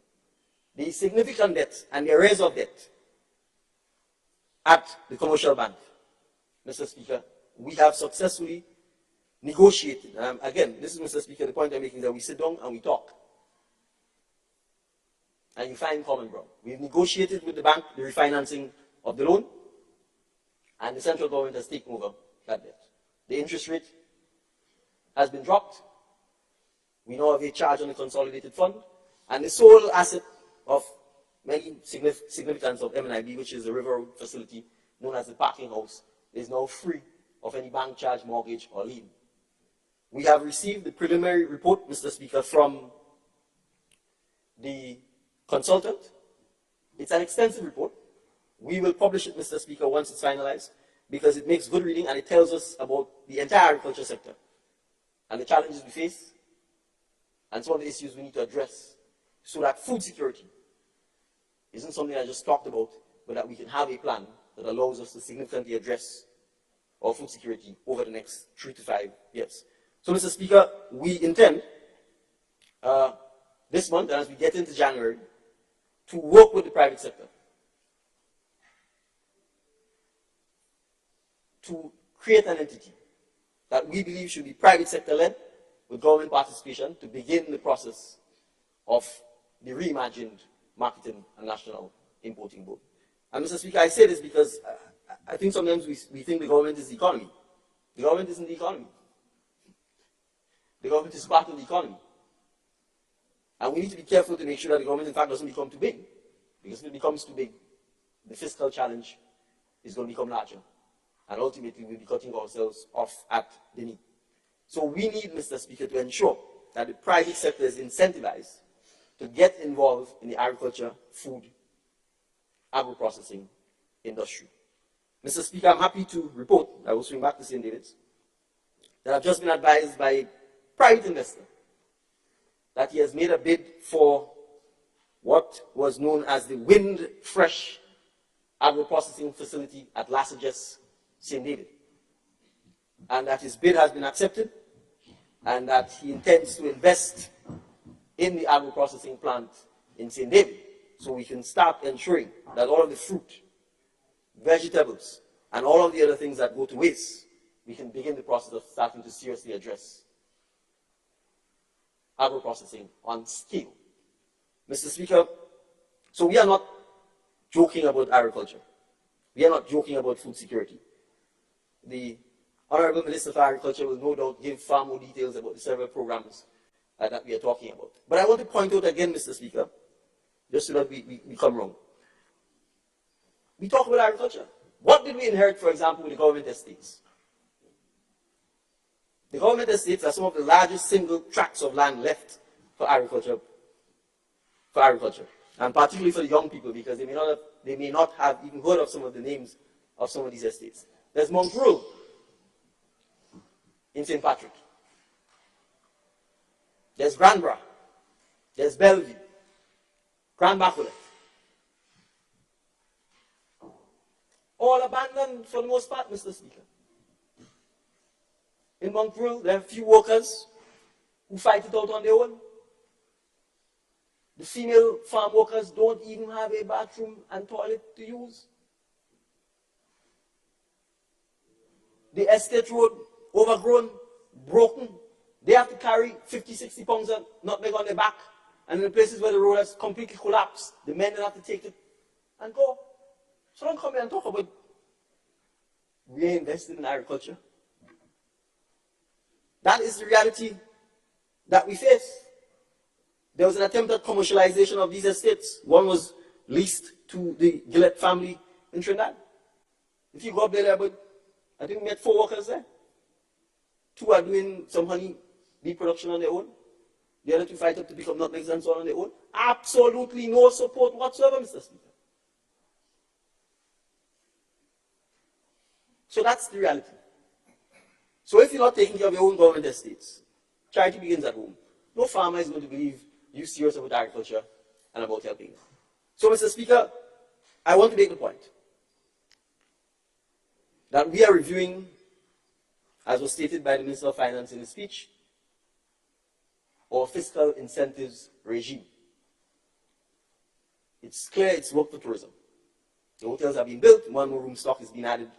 The significant debt and the arrears of debt at the commercial bank, Mr. Speaker, we have successfully negotiated. Again, this is, Mr. Speaker, the point I'm making, that we sit down and we talk. And you find common ground. We've negotiated with the bank the refinancing of the loan, and the central government has taken over that debt. The interest rate has been dropped. We now have a charge on the consolidated fund, and the sole asset of many significance of MNIB, which is the River Road facility known as the parking house, is now free of any bank charge, mortgage, or lien. We have received the preliminary report, Mr. Speaker, from the consultant. It's an extensive report. We will publish it, Mr. Speaker, once it's finalized, because it makes good reading and it tells us about the entire agriculture sector and the challenges we face and some of the issues we need to address so that food security isn't something I just talked about, but that we can have a plan that allows us to significantly address our food security over the next 3 to 5 years. So, Mr. Speaker, we intend this month, and as we get into January, to work with the private sector to create an entity that we believe should be private sector led with government participation to begin the process of the reimagined Marketing and National Importing Board. And Mr. Speaker, I say this because I think sometimes we think the government is the economy. The government isn't the economy. The government is part of the economy. And we need to be careful to make sure that the government, in fact, doesn't become too big. Because if it becomes too big, the fiscal challenge is going to become larger. And ultimately, we'll be cutting ourselves off at the knee. So we need, Mr. Speaker, to ensure that the private sector is incentivized to get involved in the agriculture, food, agro-processing industry. Mr. Speaker, I'm happy to report, I will swing back to St. David's, that I've just been advised by a private investor that he has made a bid for what was known as the Wind Fresh agro-processing facility at Lasages, St. David. And that his bid has been accepted, and that he intends to invest in the agro-processing plant in St. David, so we can start ensuring that all of the fruit, vegetables, and all of the other things that go to waste, we can begin the process of starting to seriously address agro-processing on scale. Mr. Speaker, so we are not joking about agriculture. We are not joking about food security. The Honorable Minister for Agriculture will no doubt give far more details about the several programs that we are talking about. But I want to point out again, Mr. Speaker, just so that we come wrong. We talk about agriculture. What did we inherit, for example, with the government estates? The government estates are some of the largest single tracts of land left for agriculture, and particularly for the young people, because they may not have even heard of some of the names of some of these estates. There's Mount Royal in St. Patrick. There's Granbra. There's Bellevue. Grand Bacolet. All abandoned for the most part, Mr. Speaker. In Mount Royal, there are a few workers who fight it out on their own. The female farm workers don't even have a bathroom and toilet to use. The estate road, overgrown, broken. They have to carry 50, 60 pounds of nutmeg on their back. And in the places where the road has completely collapsed, the men then have to take it and go. So don't come here and talk about reinvesting in agriculture. That is the reality that we face. There was an attempt at commercialization of these estates. One was leased to the Gillette family in Trinidad. If you go up there, but I think we met 4 workers there. 2 are doing some honey bee production on their own. The other 2 fight up to pick up nutmegs and so on their own. Absolutely no support whatsoever, Mr. Speaker. So that's the reality. So if you're not taking care of your own government estates, charity begins at home. No farmer is going to believe you're serious about agriculture and about helping them. So, Mr. Speaker, I want to make the point that we are reviewing, as was stated by the Minister of Finance in his speech, our fiscal incentives regime. It's clear it's worked for tourism. The hotels are being built, more and more room stock is being added.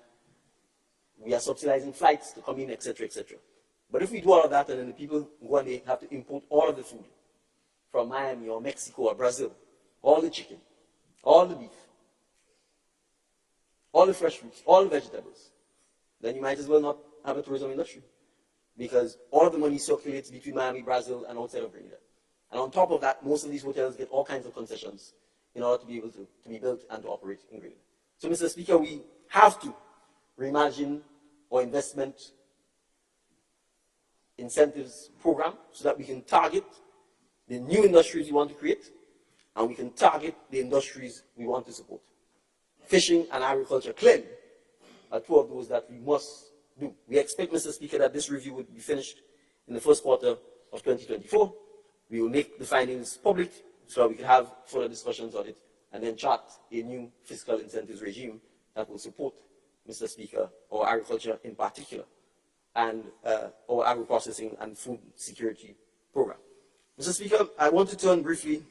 We are subsidizing flights to come in, etc., etc. But if we do all of that and then the people go and they have to import all of the food from Miami or Mexico or Brazil, all the chicken, all the beef, all the fresh fruits, all the vegetables, then you might as well not have a tourism industry. Because all of the money circulates between Miami, Brazil, and outside of Grenada. And on top of that, most of these hotels get all kinds of concessions in order to be able to be built and to operate in Grenada. So, Mr. Speaker, we have to reimagine our investment incentives program so that we can target the new industries we want to create and we can target the industries we want to support. Fishing and agriculture clearly are 2 of those that we must do. We expect, Mr. Speaker, that this review would be finished in the first quarter of 2024. We will make the findings public so that we can have further discussions on it and then chart a new fiscal incentives regime that will support, Mr. Speaker, our agriculture in particular, and our agro-processing and food security program. Mr. Speaker, I want to turn briefly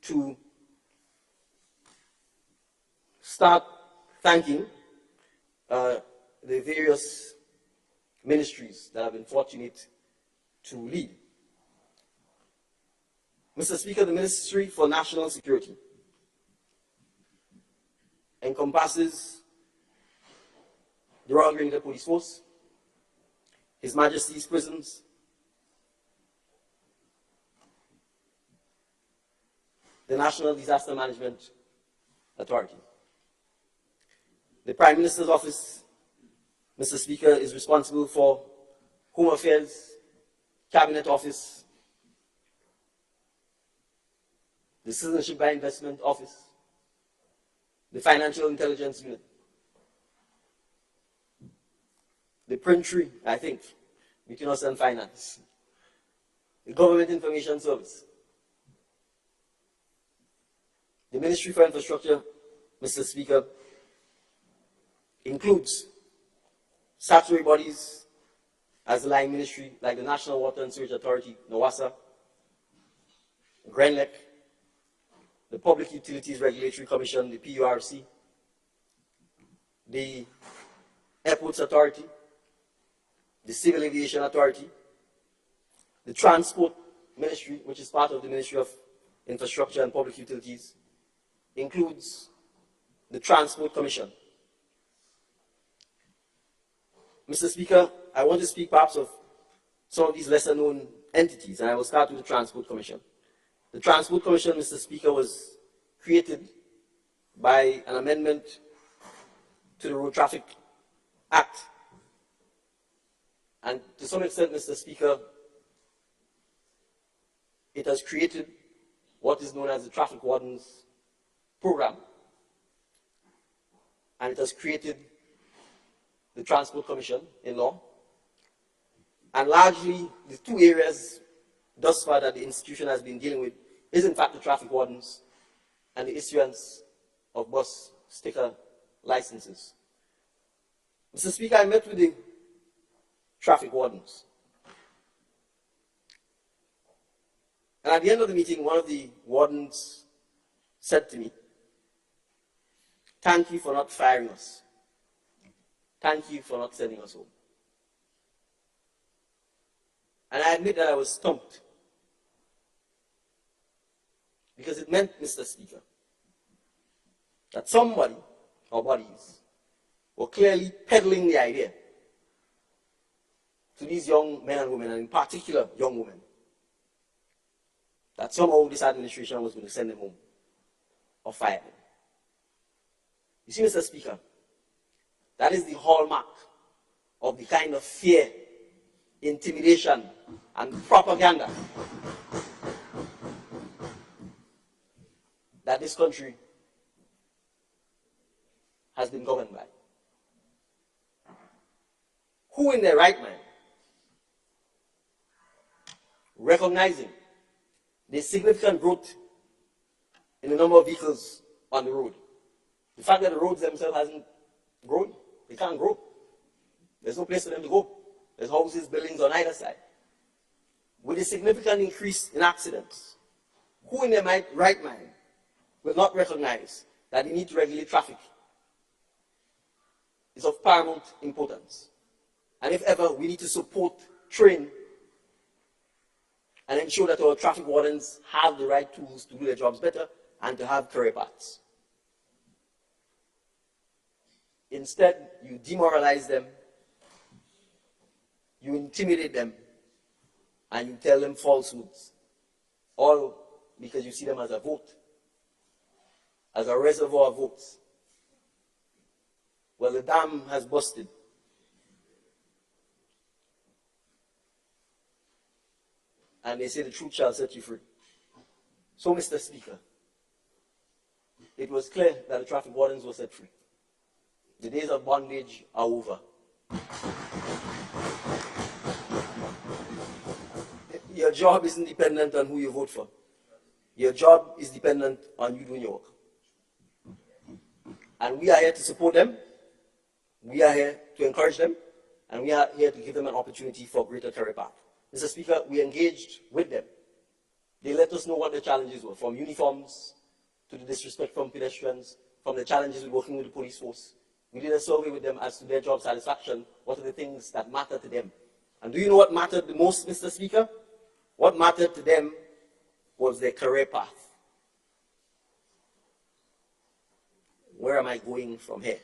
to start thanking the various ministries that I've been fortunate to lead. Mr. Speaker, the Ministry for National Security encompasses the Royal Grenadier Police Force, His Majesty's prisons, the National Disaster Management Authority. The Prime Minister's Office, Mr. Speaker, is responsible for Home Affairs, Cabinet Office, the Citizenship by Investment Office, the Financial Intelligence Unit, the print tree, I think, between us and finance, the Government Information Service, the Ministry for Infrastructure, Mr. Speaker, includes statutory bodies as the line ministry, like the National Water and Sewage Authority, NWASA, GRENLEC, the Public Utilities Regulatory Commission, the PURC, the Airports Authority, the Civil Aviation Authority, the Transport Ministry, which is part of the Ministry of Infrastructure and Public Utilities, includes the Transport Commission. Mr. Speaker, I want to speak perhaps of some of these lesser-known entities, and I will start with the Transport Commission. The Transport Commission, Mr. Speaker, was created by an amendment to the Road Traffic Act. And to some extent, Mr. Speaker, it has created what is known as the Traffic Wardens Program. And it has created the Transport Commission in law. And largely, the two areas thus far that the institution has been dealing with is in fact the traffic wardens and the issuance of bus sticker licenses. Mr. Speaker, I met with the traffic wardens. And at the end of the meeting, one of the wardens said to me, "Thank you for not firing us. Thank you for not sending us home." And I admit that I was stumped. Because it meant, Mr. Speaker, that somebody or bodies were clearly peddling the idea to these young men and women, and in particular young women, that somehow this administration was going to send them home or fire them. You see, Mr. Speaker, that is the hallmark of the kind of fear, intimidation, and propaganda that this country has been governed by. Who in their right mind, recognizing the significant growth in the number of vehicles on the road, the fact that the roads themselves hasn't grown, they can't grow. There's no place for them to go. There's houses, buildings on either side. With a significant increase in accidents, who in their right mind will not recognize that the need to regulate traffic is of paramount importance? And if ever, we need to support, train, and ensure that our traffic wardens have the right tools to do their jobs better and to have career paths. Instead, you demoralize them, you intimidate them, and you tell them falsehoods, all because you see them as a vote, as a reservoir of votes. Well, the dam has busted. And they say the truth shall set you free. So, Mr. Speaker, it was clear that the traffic wardens were set free. The days of bondage are over. Your job isn't dependent on who you vote for. Your job is dependent on you doing your work. And we are here to support them. We are here to encourage them. And we are here to give them an opportunity for greater career path. Mr. Speaker, we engaged with them. They let us know what the challenges were, from uniforms to the disrespect from pedestrians, from the challenges with working with the police force. We did a survey with them as to their job satisfaction. What are the things that matter to them? And do you know what mattered the most, Mr. Speaker? What mattered to them was their career path. Where am I going from here?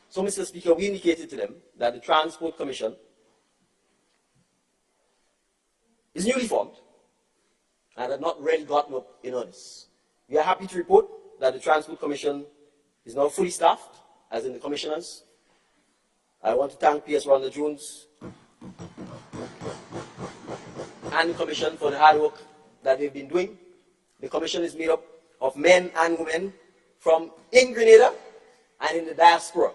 So, Mr. Speaker, we indicated to them that the Transport Commission is newly formed and had not really gotten up in earnest. We are happy to report that the Transport Commission is now fully staffed, as in the commissioners. I want to thank P.S. Rhonda Jones and the Commission for the hard work that they've been doing. The Commission is made up of men and women from in Grenada and in the diaspora.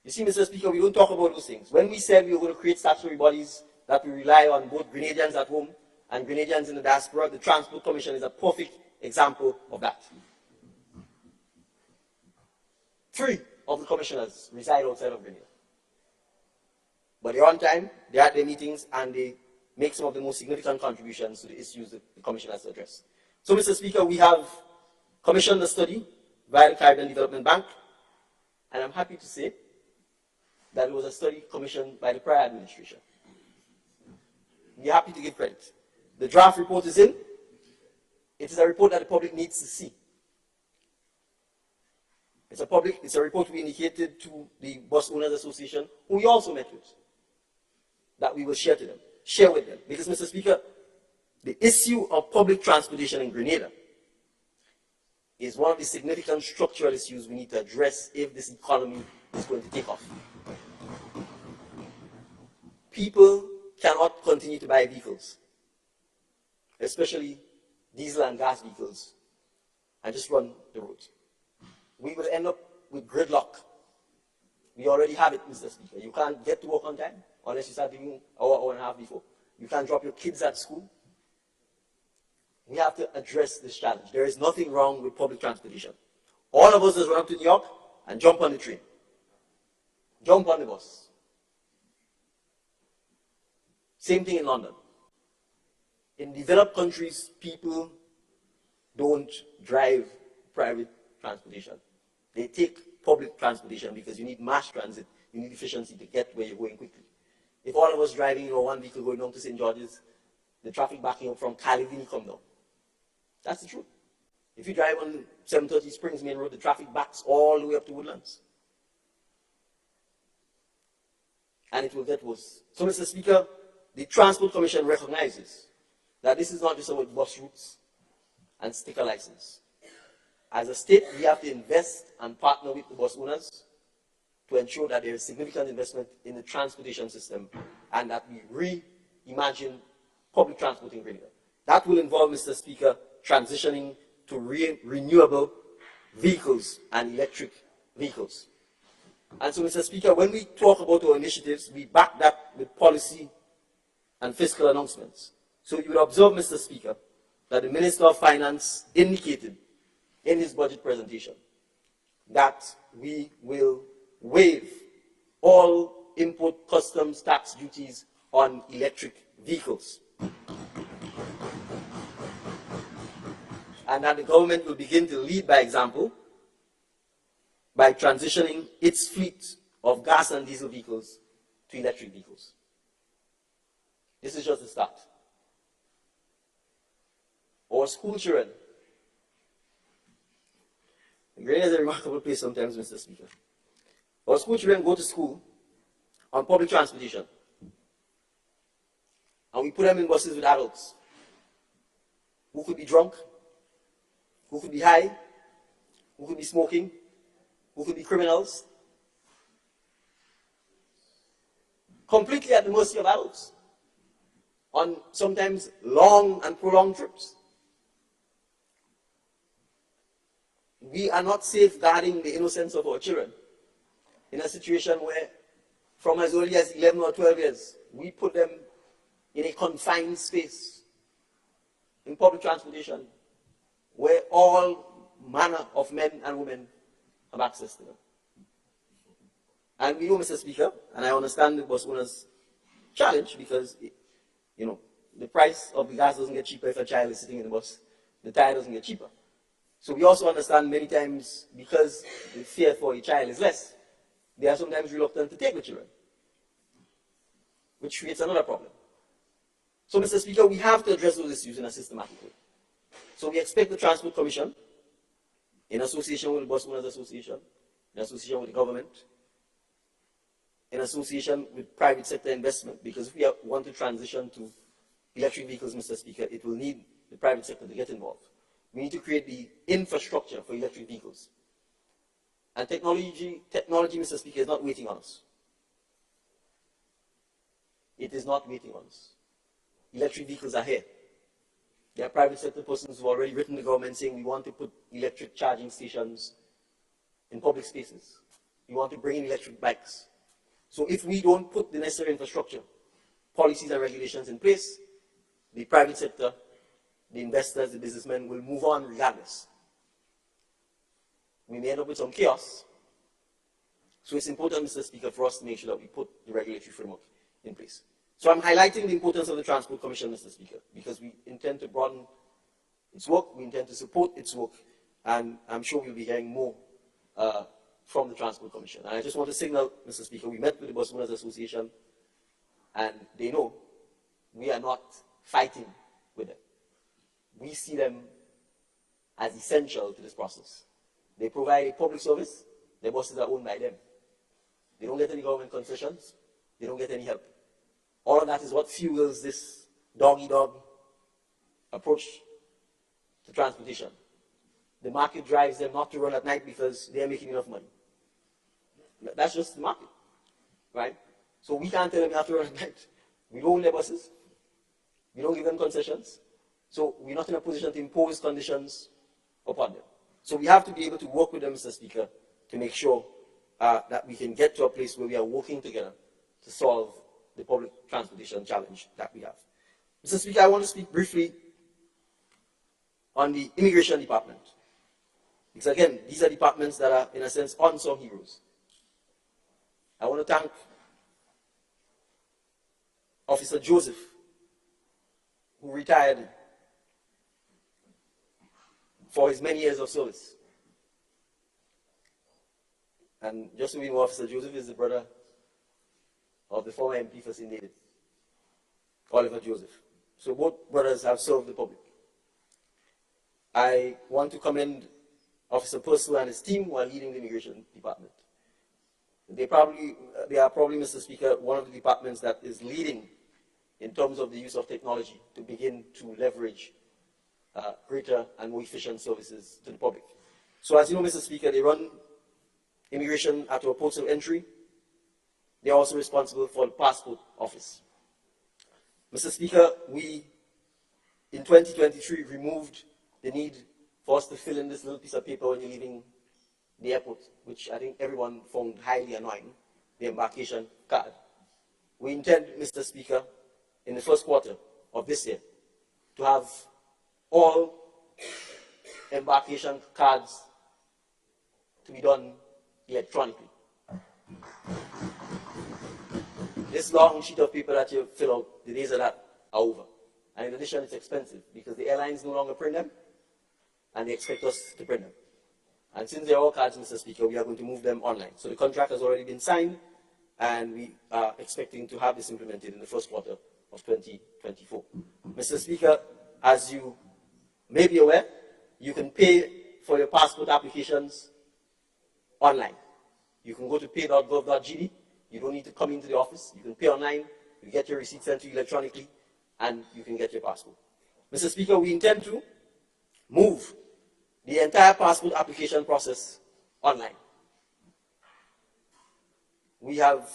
You see, Mr. Speaker, we don't talk about those things. When we said we were going to create statutory bodies that we rely on both Grenadians at home and Grenadians in the diaspora, the Transport Commission is a perfect example of that. 3 of the commissioners reside outside of Grenada. But they're on time, they're at their meetings, and they make some of the most significant contributions to the issues that the Commission has to address. So, Mr. Speaker, we have commissioned a study via the Caribbean Development Bank, and I'm happy to say that it was a study commissioned by the prior administration. We're happy to give credit. The draft report is in. It is a report that the public needs to see. It's a report we indicated to the Bus Owners Association, who we also met with, that we will share with them. Because, Mr. Speaker, the issue of public transportation in Grenada is one of the significant structural issues we need to address if this economy is going to take off. People cannot continue to buy vehicles, especially diesel and gas vehicles, and just run the roads. We will end up with gridlock. We already have it, Mr. Speaker. You can't get to work on time unless you start leaving an hour and a half before. You can't drop your kids at school. We have to address this challenge. There is nothing wrong with public transportation. All of us just run up to New York and jump on the train. Jump on the bus. Same thing in London. In developed countries, people don't drive private transportation. They take public transportation because you need mass transit, you need efficiency to get where you're going quickly. If all of us driving one vehicle going down to St. George's, the traffic backing up from Calivini come down. That's the truth. If you drive on 730 Springs Main Road, the traffic backs all the way up to Woodlands. And it will get worse. So, Mr. Speaker, the Transport Commission recognizes that this is not just about bus routes and sticker license. As a state, we have to invest and partner with the bus owners to ensure that there is significant investment in the transportation system and that we reimagine public transport in Grenada. That will involve, Mr. Speaker, transitioning to renewable vehicles and electric vehicles. And so, Mr. Speaker, when we talk about our initiatives, we back that with policy and fiscal announcements. So you will observe, Mr. Speaker, that the Minister of Finance indicated in his budget presentation that we will waive all import customs tax duties on electric vehicles. And that the government will begin to lead by example by transitioning its fleet of gas and diesel vehicles to electric vehicles. This is just the start. Our school children. Grenada is a remarkable place sometimes, Mr. Speaker. Our school children go to school on public transportation. And we put them in buses with adults who could be drunk, who could be high, who could be smoking, who could be criminals. Completely at the mercy of adults on sometimes long and prolonged trips. We are not safeguarding the innocence of our children in a situation where from as early as 11 or 12 years, we put them in a confined space in public transportation where all manner of men and women have access to them. And we know, Mr. Speaker, and I understand the bus owners' challenge because, you know, the price of the gas doesn't get cheaper if a child is sitting in the bus. The tire doesn't get cheaper. So we also understand many times because the fear for a child is less, they are sometimes reluctant to take the children, which creates another problem. So, Mr. Speaker, we have to address those issues in a systematic way. So we expect the Transport Commission, in association with the Bus Owners Association, in association with the government, in association with private sector investment, because if we want to transition to electric vehicles, Mr. Speaker, it will need the private sector to get involved. We need to create the infrastructure for electric vehicles. And technology, Mr. Speaker, is not waiting on us. It is not waiting on us. Electric vehicles are here. There are private sector persons who have already written to the government saying we want to put electric charging stations in public spaces. We want to bring in electric bikes. So if we don't put the necessary infrastructure, policies and regulations in place, the private sector, the investors, the businessmen will move on regardless. We may end up with some chaos. So it's important, Mr. Speaker, for us to make sure that we put the regulatory framework in place. So I'm highlighting the importance of the Transport Commission, Mr. Speaker, because we intend to broaden its work, we intend to support its work, and I'm sure we'll be hearing more from the Transport Commission. And I just want to signal, Mr. Speaker, we met with the Bus Owners Association, and they know we are not fighting with them. We see them as essential to this process. They provide a public service, their buses are owned by them. They don't get any government concessions, they don't get any help. All of that is what fuels this dog-eat-dog approach to transportation. The market drives them not to run at night because they're making enough money. That's just the market, right? So we can't tell them you have to run at night. We don't own their buses. We don't give them concessions. So we're not in a position to impose conditions upon them. So we have to be able to work with them, Mr. Speaker, to make sure that we can get to a place where we are working together to solve the public transportation challenge that we have. Mr. Speaker, I want to speak briefly on the Immigration Department. Because again, these are departments that are, in a sense, unsung heroes. I want to thank Officer Joseph, who retired for his many years of service. And just so we know, Officer Joseph is the brother of the former MP for St. David, Oliver Joseph. So both brothers have served the public. I want to commend Officer Purcell and his team who are leading the Immigration Department. They are probably, Mr. Speaker, one of the departments that is leading in terms of the use of technology to begin to leverage greater and more efficient services to the public. So as you know, Mr. Speaker, they run immigration at our ports of entry. They are also responsible for the passport office. Mr. Speaker, we, in 2023, removed the need for us to fill in this little piece of paper when you're leaving the airport, which I think everyone found highly annoying, the embarkation card. We intend, Mr. Speaker, in the first quarter of this year, to have all embarkation cards to be done electronically. This long sheet of paper that you fill out, the days of that are over. And in addition, it's expensive because the airlines no longer print them, and they expect us to print them. And since they're all cards, Mr. Speaker, we are going to move them online. So the contract has already been signed, and we are expecting to have this implemented in the first quarter of 2024. Mr. Speaker, as you may be aware, you can pay for your passport applications online. You can go to pay.gov.gd. You don't need to come into the office. You can pay online. You get your receipt sent to you electronically, and you can get your passport. Mr. Speaker, we intend to move the entire passport application process online. We have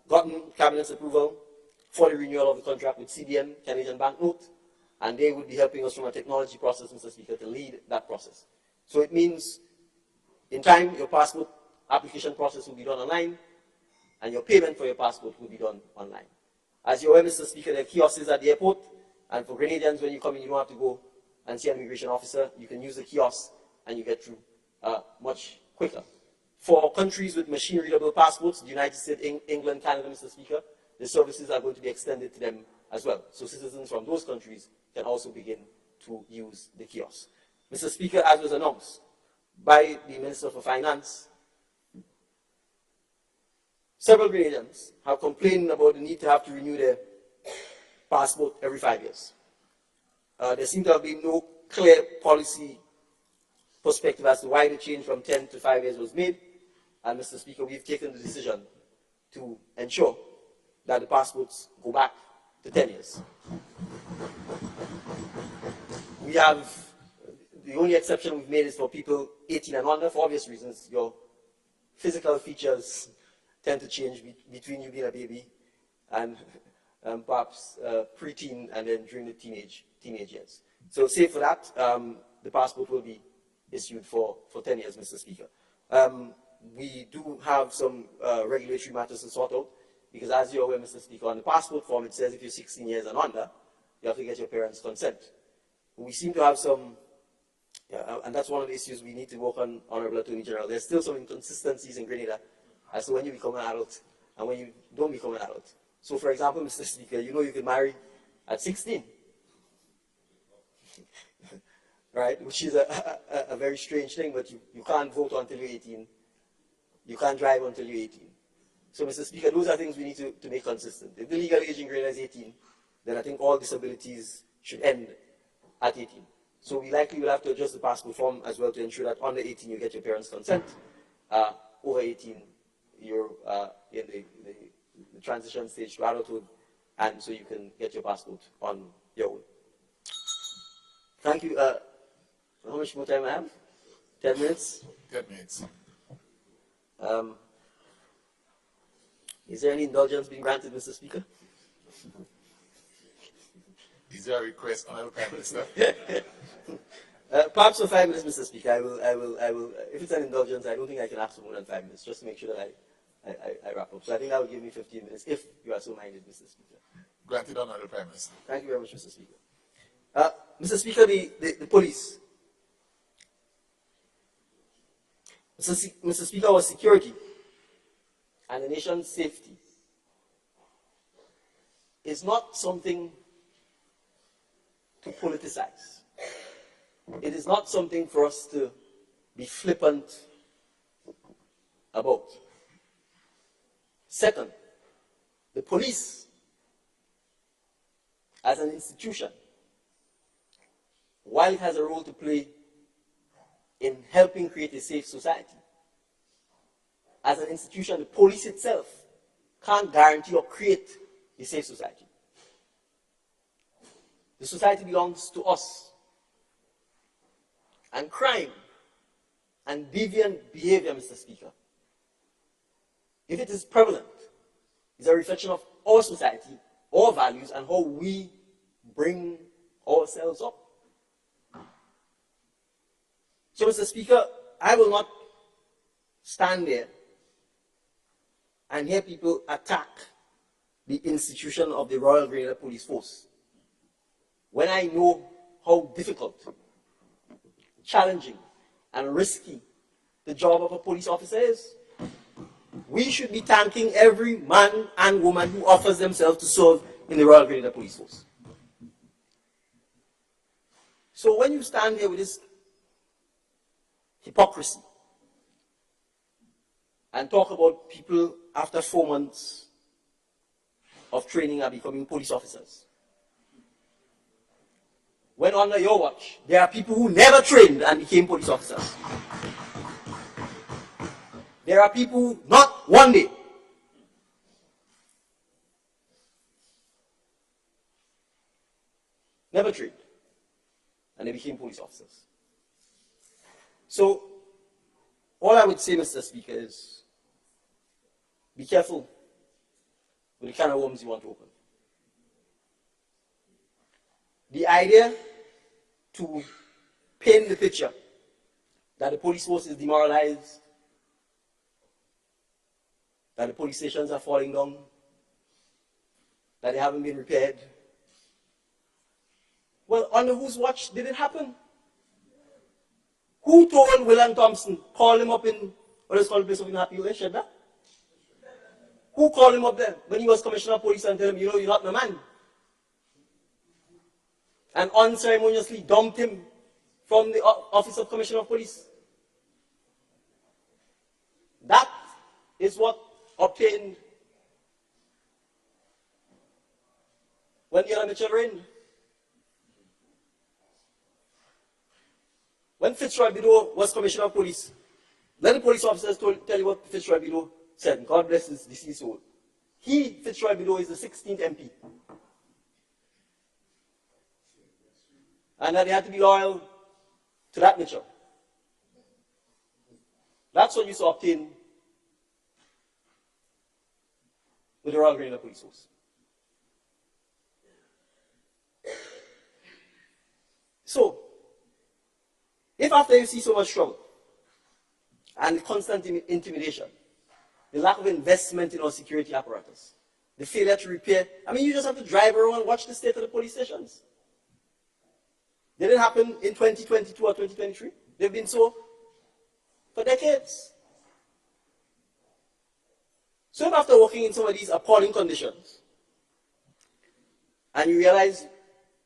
gotten Cabinet's approval for the renewal of the contract with CBN, Canadian Banknote, and they would be helping us from a technology process, Mr. Speaker, to lead that process. So it means in time, your passport application process will be done online, and your payment for your passport will be done online. As you're aware, Mr. Speaker, there are kiosks at the airport, And for Grenadians, when you come in, you don't have to go and see an immigration officer. You can use the kiosk and you get through much quicker. For countries with machine-readable passports, the United States, England, Canada, Mr. Speaker, the services are going to be extended to them as well. So citizens from those countries can also begin to use the kiosk. Mr. Speaker, as was announced by the Minister for Finance, several Grenadians have complained about the need to have to renew their passport every 5 years. There seems to have been no clear policy perspective as to why the change from 10 to 5 years was made. And Mr. Speaker, we've taken the decision to ensure that the passports go back to 10 years. We have, the only exception we've made is for people 18 and under, for obvious reasons. Your physical features tend to change between you being a baby and perhaps preteen and then during the teenage years. So save for that, the passport will be issued for 10 years, Mr. Speaker. We do have some regulatory matters to sort out, because as you're aware, Mr. Speaker, on the passport form it says if you're 16 years and under, you have to get your parents' consent. We seem to have some, and that's one of the issues we need to work on, Honorable Attorney General. There's still some inconsistencies in Grenada as to when you become an adult and when you don't become an adult. So for example, Mr. Speaker, you know you can marry at 16. Right, which is a very strange thing, but you can't vote until you're 18. You can't drive until you're 18. So, Mr. Speaker, those are things we need to make consistent. If the legal age in Grenada is 18, then I think all disabilities should end at 18. So we likely will have to adjust the passport form as well to ensure that under 18 you get your parents' consent. Over 18, you're in the transition stage to adulthood, and so you can get your passport on your own. Thank you. How much more time I have? 10 minutes? 10 minutes. Is there any indulgence being granted, Mr. Speaker? Is there a request, Honorable Prime Minister? Perhaps for 5 minutes, Mr. Speaker. I will. If it's an indulgence, I don't think I can ask for more than 5 minutes, just to make sure that I wrap up. So I think that will give me 15 minutes, if you are so minded, Mr. Speaker. Granted, Honorable Prime Minister. Thank you very much, Mr. Speaker. Mr. Speaker, the police. Mr. Speaker, our security and the nation's safety is not something to politicize. It is not something for us to be flippant about. Second, the police as an institution, while it has a role to play in helping create a safe society, as an institution, the police itself can't guarantee or create a safe society. The society belongs to us. And crime and deviant behavior, Mr. Speaker, if it is prevalent, is a reflection of our society, our values, and how we bring ourselves up. So, Mr. Speaker, I will not stand there and hear people attack the institution of the Royal Grenada Police Force when I know how difficult, challenging, and risky the job of a police officer is. We should be thanking every man and woman who offers themselves to serve in the Royal Grenada Police Force. So when you stand here with this hypocrisy and talk about people after 4 months of training are becoming police officers, when under your watch there are people who never trained and became police officers, there are people who not one day never trained and they became police officers. So, all I would say, Mr. Speaker, is be careful with the kind of worms you want to open. The idea to paint the picture that the police force is demoralized, that the police stations are falling down, that they haven't been repaired, Well, under whose watch did it happen? Who told William Thompson, call him up in, what is called the place of Happy Way, Shedda? Who called him up there when he was commissioner of police and tell him, you know, you're not my man? And unceremoniously dumped him from the office of commissioner of police. That is what obtained when Ella Mitchell reigned. When Fitzroy Bideau was commissioner of police, let the police officers tell you what Fitzroy Bideau said. God bless his deceased soul. He, Fitzroy Bideau, is the 16th MP. And that they had to be loyal to that Mitchell. That's what you saw obtain with the Royal Grenadier Police Force. So, if after you see so much trouble and constant intimidation, the lack of investment in our security apparatus, the failure to repair, I mean, you just have to drive around and watch the state of the police stations. Did it happen in 2022 or 2023? They've been so for decades. So if after working in some of these appalling conditions, and you realize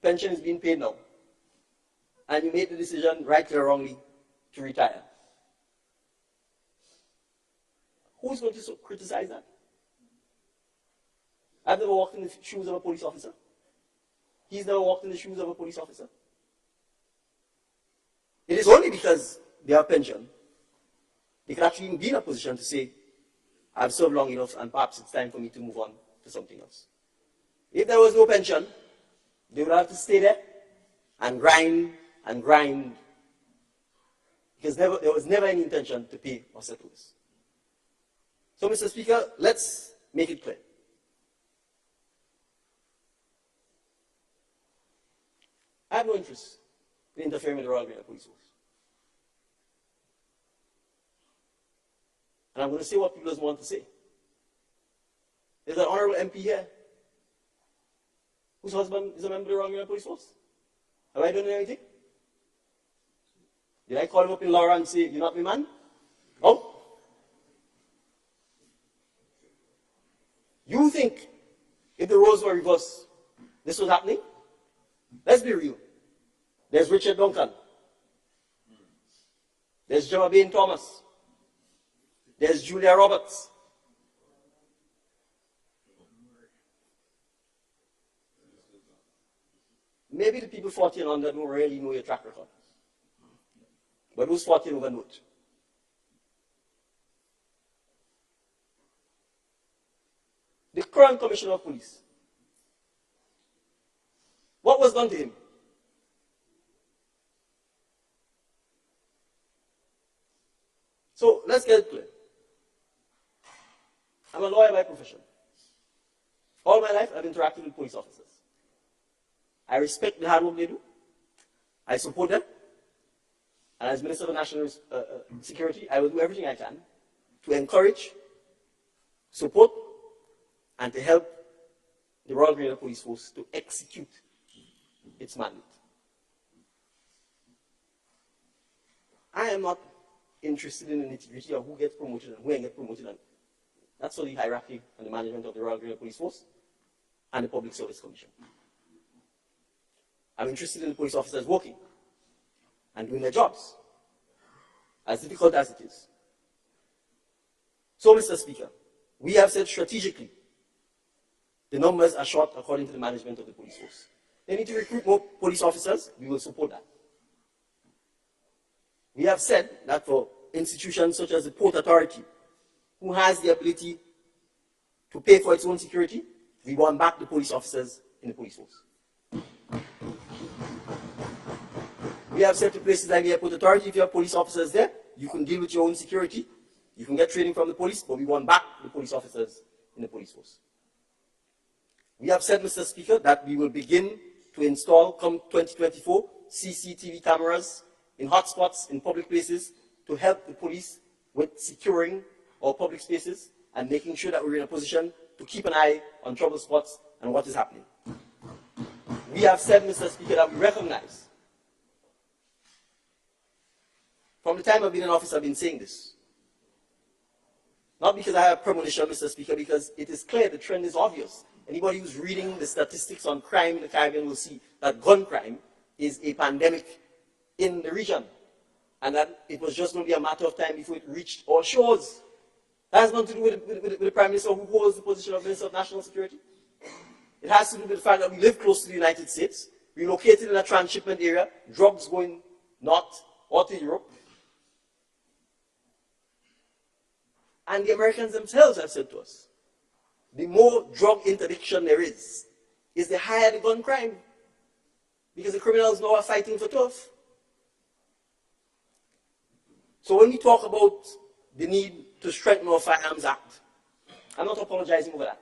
pension is being paid now, and you made the decision, rightly or wrongly, to retire, who's going to criticize that? I've never walked in the shoes of a police officer. He's never walked in the shoes of a police officer. It is only because they have pension, they can actually be in a position to say, I've served long enough and perhaps it's time for me to move on to something else. If there was no pension, they would have to stay there and grind, because there was never any intention to pay or settle this. So, Mr. Speaker, let's make it clear. I have no interest in interfering with the Royal Grenadier Police Force. And I'm going to say what people want to say. There's an honorable MP here whose husband is a member of the Royal Grenadier Police Force. Have I done anything? Did I call him up in Laura and say, you're not my man? Oh. You think if the roles were reversed, this was happening? Let's be real. There's Richard Duncan. There's Gemma Bain Thomas. There's Julia Roberts. Maybe the people 40 and under don't really know your track record. But those 40 over know it. The current Commissioner of Police, what was done to him? So let's get it clear. I'm a lawyer by profession. All my life, I've interacted with police officers. I respect the hard work they do. I support them. And as Minister of National Security, I will do everything I can to encourage, support, and to help the Royal Grenadier Police Force to execute its mandate. I am not interested in the nitty-gritty of who gets promoted and who ain't get promoted. And that's for the hierarchy and the management of the Royal Grenadier Police Force and the Public Service Commission. I'm interested in the police officers working and doing their jobs, as difficult as it is. So, Mr. Speaker, we have said strategically the numbers are short according to the management of the police force. They need to recruit more police officers. We will support that. We have said that for institutions such as the Port Authority, who has the ability to pay for its own security, we want back the police officers in the police force. We have said to places like the Airport Authority, if you have police officers there, you can deal with your own security, you can get training from the police, but we want back the police officers in the police force. We have said, Mr. Speaker, that we will begin to install, come 2024, CCTV cameras in hotspots, in public places, to help the police with securing our public spaces and making sure that we're in a position to keep an eye on trouble spots and what is happening. we have said, Mr. Speaker, that we recognize. From the time I've been in office, I've been saying this. Not because I have premonition, Mr. Speaker, because it is clear, the trend is obvious. Anybody who's reading the statistics on crime in the Caribbean will see that gun crime is a pandemic in the region. And that it was just going to be a matter of time before it reached our shores. That has nothing to do with the Prime Minister who holds the position of Minister of National Security. It has to do with the fact that we live close to the United States, we're located in a transshipment area, drugs going north or to Europe. And the Americans themselves have said to us, the more drug interdiction there is the higher the gun crime. Because the criminals now are fighting for turf. So when we talk about the need to strengthen our Firearms Act, I'm not apologizing over that.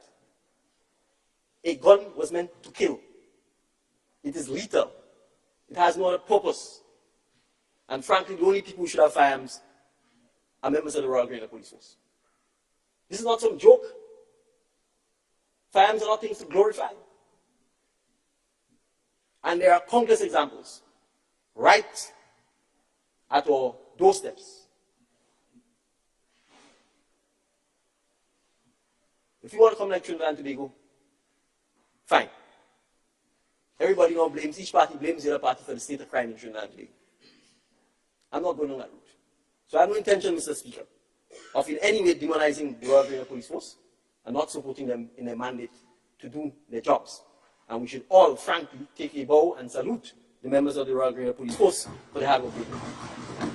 A gun was meant to kill. It is lethal. It has no other purpose. And frankly, the only people who should have firearms are members of the Royal Grenadier Police Force. This is not some joke. Firearms are not things to glorify. And there are countless examples right at our doorsteps. If you want to come like Trinidad and Tobago, fine. Everybody now blames, each party blames the other party for the state of crime in Trinidad and Tobago. I'm not going on that route. So I have no intention, Mr. Speaker, of in any way demonizing the Royal Grenadier Police Force and not supporting them in their mandate to do their jobs. And we should all, frankly, take a bow and salute the members of the Royal Grenadier Police Force for the hard work they do.